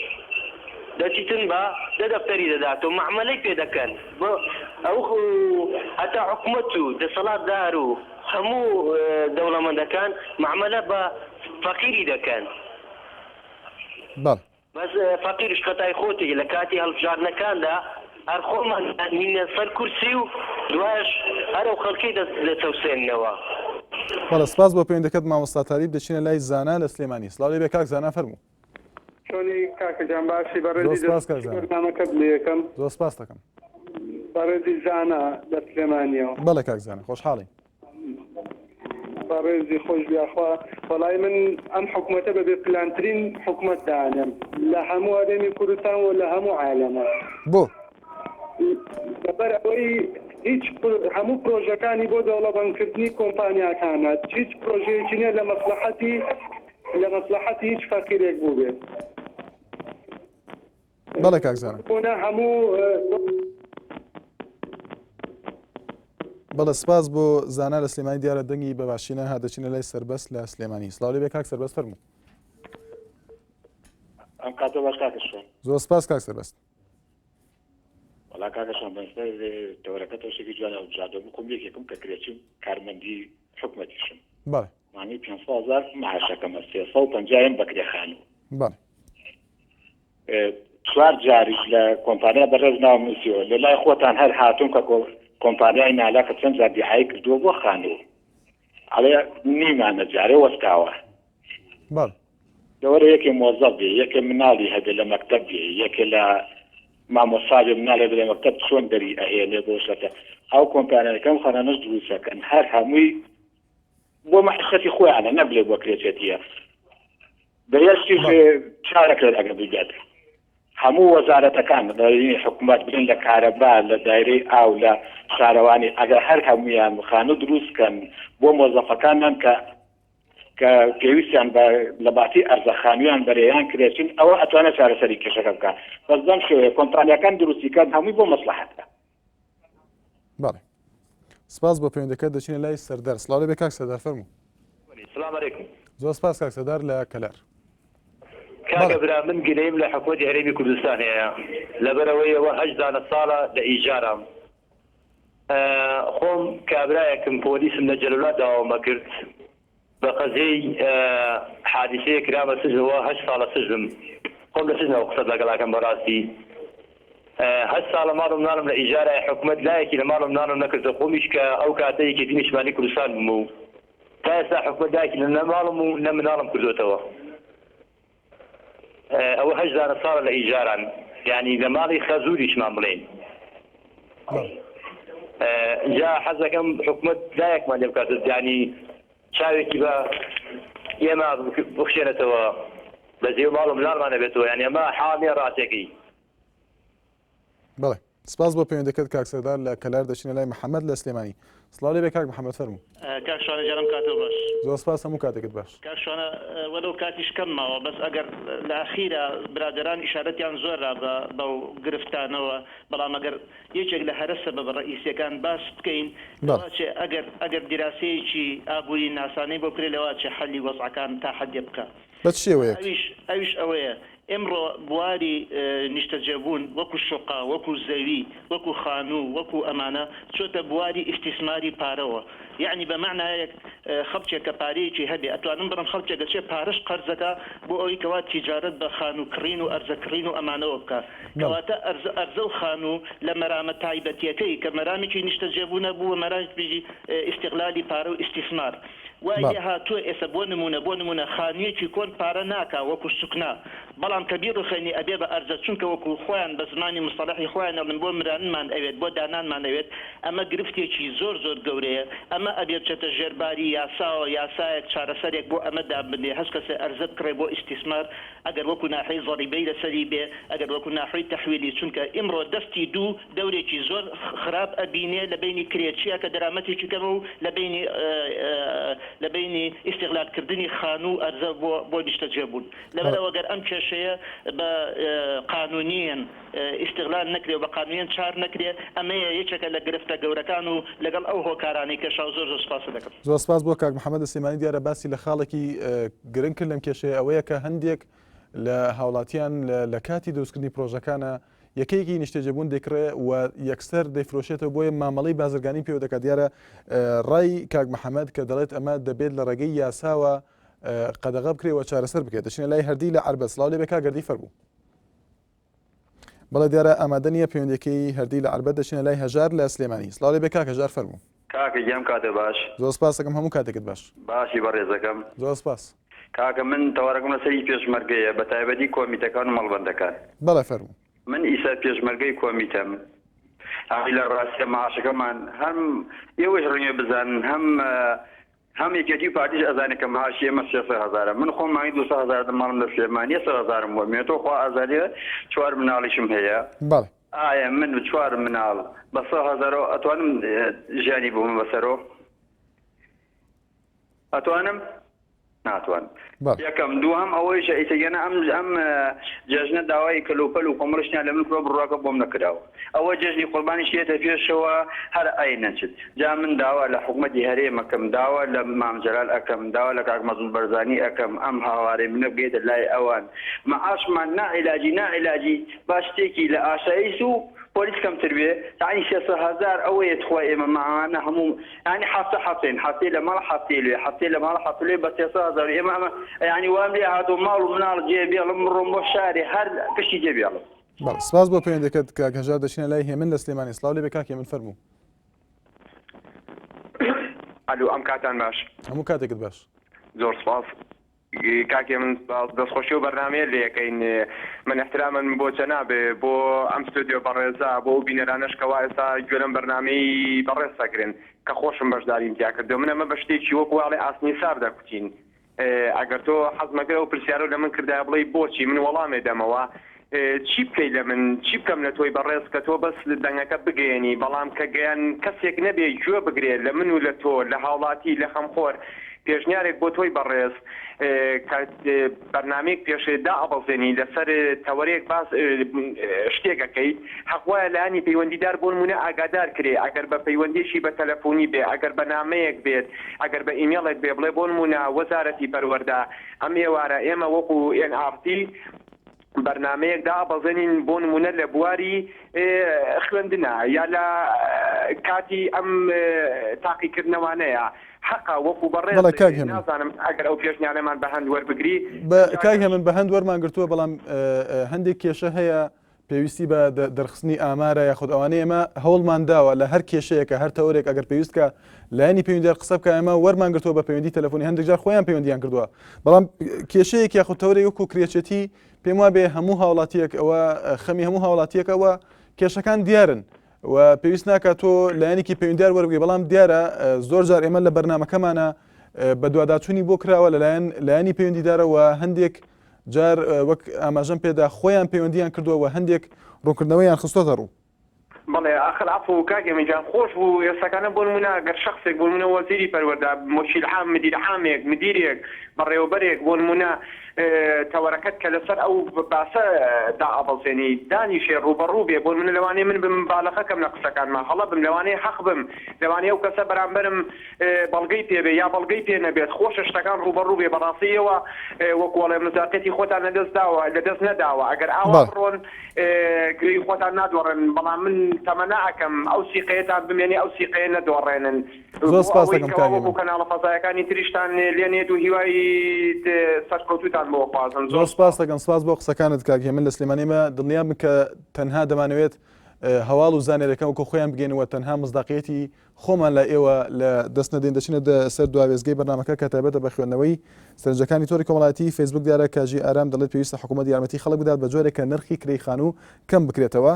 دەچیتن بە 10 دەفتەری دەدات و معاملەی پێ دەکەن ئەو هەتا حکوومەت و دەسەڵاتدار و هەموو دەوڵەمەندەکان معاملە بە فەقیری دەکەن. بەس فەقیرش خەتای خۆتی لە کاتی هەڵبژاردنەکاندا هەر خۆمان هینە سەر کورسی و دوایش هەر ئەو خەڵکی دەچەوسێننەوە. بەڵێ سپاس بۆ پەیوەندەکەت مامۆستا تاریب دەچینە لای زانا لە سلێمانی. سڵاو لێ بێ کاک زانا فەرموو. چۆنی کاکەجان باشی بەڕێزی بەرنامەکەت لێ یەکەم. زۆر سپاس دەکەم. بەڕێزی زانا لە سلێمانیەوە. بەڵێ کاک زانا خۆشحاڵی. بەڕێزی خۆش بیاخوا وەڵای من ئەم حکوومەتە بەبێ پلانترین حکوومەت دانم لە هەموو هەرێمی کوردستان و لە هەموو عالەمە. بۆ لەبەر ئەوەی هیچ هەموو پرۆژەکانی بۆ دەوڵەمەندکردنی کۆمپانیاکانە هیچ پرۆژەیەکی نیە لە مەسلحەتی لە مەسلحەتی هیچ فەقیرێک بوو بێت. بەڵێ کاکزانم. هەموو بەڵێ سپاس بۆ زانا لە سلێمانی دیارە دەنگی بەباشینە هادەچینە لای سەربەست لە سلێمانی. سڵاو لێ بێ کاک سەربەست فەرموو. ئەم کاتۆ باش کاکەشۆن. زۆر سپاس کاک سەربەست. وڵا کاکەشۆن بەسەر تەورەکە تۆشێکی جوانە و جادۆبوو کۆمپلێکێکم کە کرێچیم کارمەندی حکومەتیشم. بەڵێ. معنی 500,000 معاشەکەمە 350 بەکرێخانوو. بەڵێ. 4 جاری لە کۆمپانیا بەڕێز ناوم نووسیەوە لە لای خۆتان هەر هاتوون کە کۆمپانیای نالاکە چەند جار دیحایی کردووە بۆ خانوو. ئەڵێ نیمانە جارێ وەستاوە. بەڵێ. لەوەرە یەکێ مۆزەف بێ، یەکێ مناڵی هەبێ لە مەکتەب بێ، یەکێ لە مامۆستا بێ مناڵێ بێ لە مەکتەب چۆن دەری ئەهێنێ بۆ شەکە. ئەو کۆمپانیەکەم خانانەش دروستەکەن هەر هەمووی بۆ مەحسەتی خۆیانە نەبلێ بۆ کرێچێتیە. بەیەستی چارەک لە ئەگەر بگات. هەموو وەزارەتەکان حکوومەت بن لە کارەبا لە دایرەی ئاو لە شارەوانی ئەگەر هەر هەمویان خانوو دروستکەن بۆ مۆزەفەکانمان کە پێویستیان لە باتی ئەرزەخانویان بەرەیان کرێچین ئەوە ئەتوانێت چارەسەری کێشەکە بکات. بەس دەم شێوەیە کۆمپانیەکان دروستیکەن هەمووی بۆ مەسلحەتە. بەڵێ. سپاس بۆ پەیوەندیەکەت دەچینە لای سەردار. سڵاو لێ بێ کاک سەردار فەرموو. سلام علیکم. زۆر سپاس کاک سەردار لە کەلار. کاکە برا من گلەیم لە حکوومەتی هەرێمی کوردستان هەیە لەبەرەوەیەوە 18 ساڵە لە ئیجارام. خۆم کابرایەکم پۆلیسم لە جەلولا داوامە کرد بە قەزەی حادیسەیە کرامە سژنەوە 8 ساڵە سژنم. خۆم لە سژنەوە قسەت لەگەڵاکەم بەڕاستی. 8 ساڵە ماڵم مناڵم لە ئیجارای حکوومەت لایەکی لە ماڵم مناڵم نەکردە خۆمیش کە ئەو کاتە یەکێتی نیشتمانی کوردستان بووم و تا ئێستا حکوومەت لایەکی لە ماڵم و نە مناڵم کردوتەوە. ئەوە 18 ساڵە لە ئیجاران یعنی لە ماڵی خەزوریشمان بڵێن. جا حەزەکەم حکوومەت لایەکمان لێ بکات ینی چاوێکی بە ئێمە بخشێنێتەوە بە زێو ماڵ و مناڵمانە بێتەوە یعنی ئەمە حاڵیە ڕاستێکی. بەڵێ. سپاس بۆ پەیوەندیەکەت کاک سەردار لە کەلار دەچینە لای محەممەد لە سلێمانی. سڵاو لێ بێ کاک محەممەد فەرموو. کاک شوانە جارم کاتەوە باش. زۆر سپاس هەموو کاتێکت باش. کاک شوانە وەلەو کاتیش کەمماوە بەس ئەگەر لە ئەخیرە برادران ئیشارەتیان زۆرا بەو گرفتانەوە بەڵام ئەگەر یەکێک لە هەرە سەبەب ڕئیسیەکان باس بکەین ئەگەر دیراسەیەکی ئابووری ناسانەی بۆ کرێ لەوە چێ حەلی وەزعەکان تا حەدێ بکە. بە چ شێوەیەک؟ ئەویش ئەوەیە ئێمڕۆ بواری نیشتەجێبوون وەکو شوقا وەکو زەوی وەکو خانوو وەکو ئەمانە چۆتە بواری ئیستیسماری پارەوە. یعنی بە معنایەک خەڵکێک کە پارەیەکی هەبێ ئەتوانم بڕم خەڵکێک دەچێت پارەش قەرزەکە بۆ ئەوەی کەوا تیجارەت بە خانووکڕین و ئەرزەکڕین و ئەمانەوە بکە. کەواتە ئەرزە و خانوو لە مەرامە تایبەتیەکەی کە مەرامێکی نیشتەجێبوون بووە مەرامێکی ئیستیغلالی پارە و ئیستیسمار. وای هاتووە ئێستا بۆ نمونە خانوویەکی کۆن پارە ناکا وەکو سوکنا بەڵام کە بیڕخێنی ئەبێ بە ئەرزە چونکە وەکو خۆیان بە زمانی مستەڵحی خۆیان ئەڵن بۆ مرانمان ئەوێت بۆ دانانمان ئەوێت ئەمە گرفتێکی زۆر گەورەیە. ئەمە ئەبێ بچێتە ژێرباری یاساوە یاسایەک چارەسەرێک بۆ ئەمە دابنێ هەست کەسێ ئەرزە بکڕێ بۆ ئیستیسمار ئەگەر وەکو ناحەی زەریبەی لەسەری بێ ئەگەر وەکو ناحەی تەحویلی چونکە ئیمڕۆ دەستی دوو دەورێکی زۆر خراپ ئەبینێ لە بینی کرێچیە کە دەرامەتێکی کەمە و لە بینی استغلالکردنی خانوو ئەرزە بۆ نیشتەجێبوون. لەبەرەوە گەر ئەم کێشەیە بە قانونیان استغلال نەکرێ و بە قانونیان چار نەکرێ ئەمەیە یەکێکە لە گرفتە گەورەکان و لەگەڵ ئەو هۆکارانی کێشا زۆر سپاس دەکەم. زۆر سپاس بۆ کاک محەممەد سلێمانی دیارە باسی لە خاڵێکی گرنگ کرد لەم کێشەیە ئەوەیە کە هەندێک لە هاوڵاتیان لە کاتی دروستکردنی پرۆژەکانە یەکەیەکی نیشتەجێبوون دەکرێ و یەکسەر دەیفرۆشێتەوە بۆیە مامەڵی بازرگانی پێوە دەکات. دیارە ڕای کاک محەممەد کە دەڵێت ئەمە دەبێت لە ڕێگەی یاساوە قەدەغە بکرێەوە چارەسەر بکرێت. دەچینە لای هەردی لە عەربەت. سڵاو لێ بێ کاک گەردی فەرموو. بەڵێ دیارە ئامادە نییە پەیوەندیەکەی هەردی لە عەربەت. دەچینە لای هەژار لە سلێمانی. سڵاو لێ بێ کاک هەژار فەرموو. کاکە گیام کاتێ باش. زۆر سپاس دەکەم هەموو کاتێکت باش. باشی بەڕێزەکەم. زۆر سپاس. کاکە من تەوارەکەم لەسەری پێشمەرگەیە بە تایبەتی کۆمیتەکان و مەڵبەندەکان. بەڵێ فەرموو. من ئیسا پێشمەرگەی کۆمیتەم. ئاوی لە ڕاستە معاشەکەمان هەم ئێوەش ڕێنێ بزانن هەم یەکێتی و پارتیش ئەزانێت کە معاشی ئێمە 300,000 من خۆم مانگی 200,000 ماڵم لە سلێمانی 100,000 بووە مێتۆ خوا ئازادیە 4 مناڵیشم هەیە. بەڵێ. ئایا من 4 مناڵ بە 100,000 ئەتوانم ژیانی بووم بەسەرۆ؟ ئەتوانم؟ ناتوان یەکەم دووەم ئەوەی ئیتەگەنە ئەم جەژنە داوای کەلوپەل و کۆمەڵشتیان لە من کرۆ بڕواکە بۆم نەکراوە ئەوە جەژنی قوربانی شێتە پێشەوە هەر ئای نەچێت جا من داوا لە حکوومەتی هەرێمەکەم داوا لە مام جەلال ئەەکەم داوا لە کاک مەزن بەرزانی ئەەکەم ئەم هاوارەی منە بگێتە لای ئەوان مەعاشمان نائیلاجی با شتێکی لە ئاشایش و پۆلیس کەمتر بێ یعنی 600,000 ئەوەیە توخوا ئێمە ماوانە هەموو ینی هەفتەی لە ماڵ هەفتەی لێ هەفتەی لە ماڵ هەفتەی لێ بە 600,000 ئێمە ئەمە ینی وام لێ هاتوو ماڵ و مناڵ جێبێڵم ڕۆم بۆ شاری هەر کشتی جێبێڵم. سپاس بۆ پەیوەندیەکەت کاک هەژار دەچینە لای هێمن لە سلێمانی سڵاو لێ بێ کاک هێمن فەرموو. ئەلو ئەم کاتان باش هەموو کاتێکت باش زۆر سپاس کاکێ من دەستخۆشی و بەرنامەیە لێەکەین من احترامن بۆ جەنابێ بۆ ئەم ستودیۆ بەڕێزا بۆ بینەرانەشکەوا ئێستا گوێ لەم بەرنامەی بەڕێز سەگرن کە خۆشم بەشداریم تیا کردو من ئەمە بە شتێکی وەکو واڵێ ئاسنی سار دەکوتین ئەگەر تۆ حەزمەکە و پرسیارە لە من کردای بڵێ بۆچی من وەڵامێ دەمەوە چی بکەی لە من چی بکەم لە تۆی بەڕێز کە تۆ بەس دەنگەکە بگەێنی بەڵام کە گەیان کەسێک نەبێ گوێ بگرێت لە من و لە تۆ لە هاوڵاتی لە خەمخۆر پێشنیارێک بۆ تۆی بەڕێز بەرنامەیەک پێشدا ئەبەزێنی لەسەر تەوەرێک باس شتێکەکەی حەقوایە لایانی پەیوەندیدار بۆ نمونە ئاگادار کرێ ئەگەر بە پەیوەندیشی بە تەلەفۆنی بێ ئەگەر بە نامەیەک بێت ئەگەر بە ئیمێڵێک بێ بڵێ بۆ نمونە وەزارەتی پەروەردە ئەم ئێوارە ئێمە وەکو NRT بەرنمەیەکدا بەزێنین بۆ نمونە لە بواری خوێندنە یا لە کاتی ئەم تاقیکردنەوانەیە حقا وەکو بەڕێز نازانم ئەگەر ئەو پێشنیانەمان بە هەند وەربگری کاک من بە هەند وەرمان گرتووە بەڵام هەندێک کێشە هەیە پێویستی بە دەرخستنی ئامارە یاخود ئەوانەیە ئێمە هەوڵمان داوە لە هەر کێشەیەکە هەر تەورێک ئەگەر پێویستکە لایانی پەیوەندیدار قسە بکە ئێمە وەرمان گرتووە بە پەیوەندی تەلەفۆنی هەندێک جار خۆیان پەیوەندیان کردووە بەڵام کێشەیەک یاخود تەورێک وەکو کرێچەتی پێم وابێ هەموو هاوڵاتیەک ئەوە خەمی هەموو هاوڵاتیەکەوە کێشەکان دیارن و پێویست ناکات تۆ لایەنێکی پەیوەندیدار وەربگری بەڵام دیارە زۆر جار ئێمە لە بەرنامەکەمانە بە دوواداچوونی بۆ کراوە لایەنی پەیوەندیدارەوە هەندێک جار وەک ئاماژەم پێدا خۆیان پەیوەندیان کردووە هەندێک ڕوونکردنەوەیان خستۆتە ڕوو بەڵێ ئاخر عفو کاکێ منجان خۆش بوو ئێستاکانە بۆ نمونە گەر شخصێک بۆ نمونە وەزیری پەروەردە مۆشیل عام مدیر عامێک مدیرێک بەڕێوەبەرێک بۆ نمونە تەوەرەکەت کە لەسەر ئەو باسە دائەبەزێنی دانیشێ ڕوبەڕوو بێ بۆ منە لەوانەیە من بم باڵەخەکەم لە قسەکانمان هەڵە بم لەوانەیە حەق بم لەوانەیە ئەو کەسە بەرامبەرم بەڵگەی پێبێ یا بەڵگەی پێ نەبێت خۆشە شتەکان ڕوبەڕوو بێ بەڕاستیەوە وەکو وەڵێ نزاکەتی خۆتان لەدەست نەداوە ئەگەر ئاوا بڕۆن گرێی خۆتان نادوەڕێن بەڵام من تەمە ناکەم ئەو سیقەیەتان بمێنێ ئەو سیقەیە نەدۆڕێنن وەکو کەناڵە فەزایەکانی تریشتان لێنێت و هیوای سەرکەوتوتان زۆر سپاس دەکەم سپاس بۆ قسەکانت کاک هێمن لە سلێمانیمە دڵنیام بن کە تەنها دەمانەوێت هەواڵ و زانێرەکە وەکو خۆیان بگەینەوە تەنها مزداقیەتی خۆمان لە ئێوە لە دەست نەدەین دەچینە سەر دواوێزگەی بەرنامەکە کە تایبەتە بە خوێندنەوەی سەرنجەکانی تۆری کۆمەڵایەتی فەیسبوک دیارە کاژی ئارام دەڵێت پێویستە حکوومەت یارمەتی خەڵک بدات بە جۆرێک کە نرخی کرێی خانوو کەم بکرێتەوە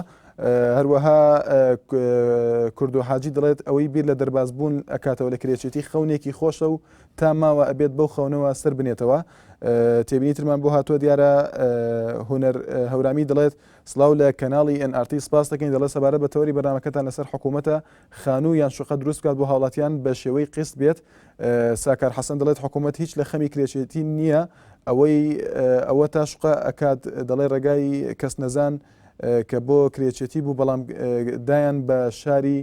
هەروەها کوردو حاجی دەڵێت ئەوەی بیر لە دەربازبوون ئەکاتەوە لە کرێچێتی خەونێکی خۆشە و تا ماوە ئەبێت بەو خەونەوە سەر بنێتەوە تێبینی ترمان بۆ هاتووە دیارە هونەر هەورامی دەڵێت سڵاو لە کەناڵی NRT سپاس دەکەین دەڵێت سەبارەت بە تەوەری بەرنامەکەتان لەسەر حکوومەتە خانوو یان شوقە دروست بکات بۆ هاوڵاتیان بە شێوەی قست بێت ساکار حەسەن دەڵێت حکوومەت هیچ لە خەمی کرێچێتی نییە ئەوە تا شوقە ئەکات دەڵێ ڕێگای کەس نەزان کە بۆ کرێچێتی بوو بەڵام دایان بە شاری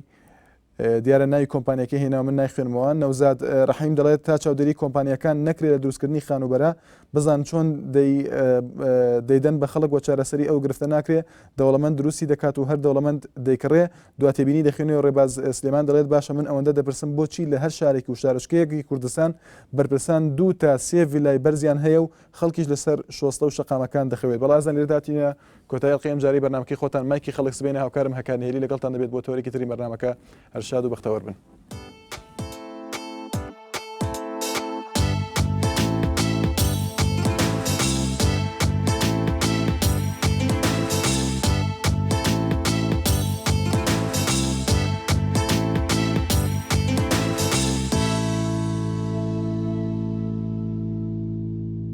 دیارە ناوی کۆمپانیەکە هێناوە من نایخوێنمەوە نەوزاد ڕەحیم دەڵێت تا چاودێری کۆمپانیەکان نەکرێت لە دروستکردنی خانوبەرە بزان چۆن دەیدەن بە خەڵک وە چارەسەری ئەو گرفتە ناکرێت دەوڵەمەند دروستی دەکات و هەر دەوڵەمەند دەیکڕێ دواتێبینی دەخوێنەوە ڕێباز سلێمان دەڵێت باشە من ئەوەندە دەپرسم بۆچی لە هەر شارێکی و شارشکەیەکی کوردستان بەرپرسان 2 تا 3 ڤیلای بەرزیان هەیە و خەڵکیش لەسەر شۆستە و شەقامەکان دەخەوێت بەڵازان لێداتینە کۆتایی ئەڵقەی ئەم جاری بەرنامەکەی خۆتان مایکی خەڵک سبێنە هاوکارم هەکانهێلی لەگەڵتان دەبێت بۆ تۆرێکی تری بەرنامەکە هەر شاد و بەختەوەر بن.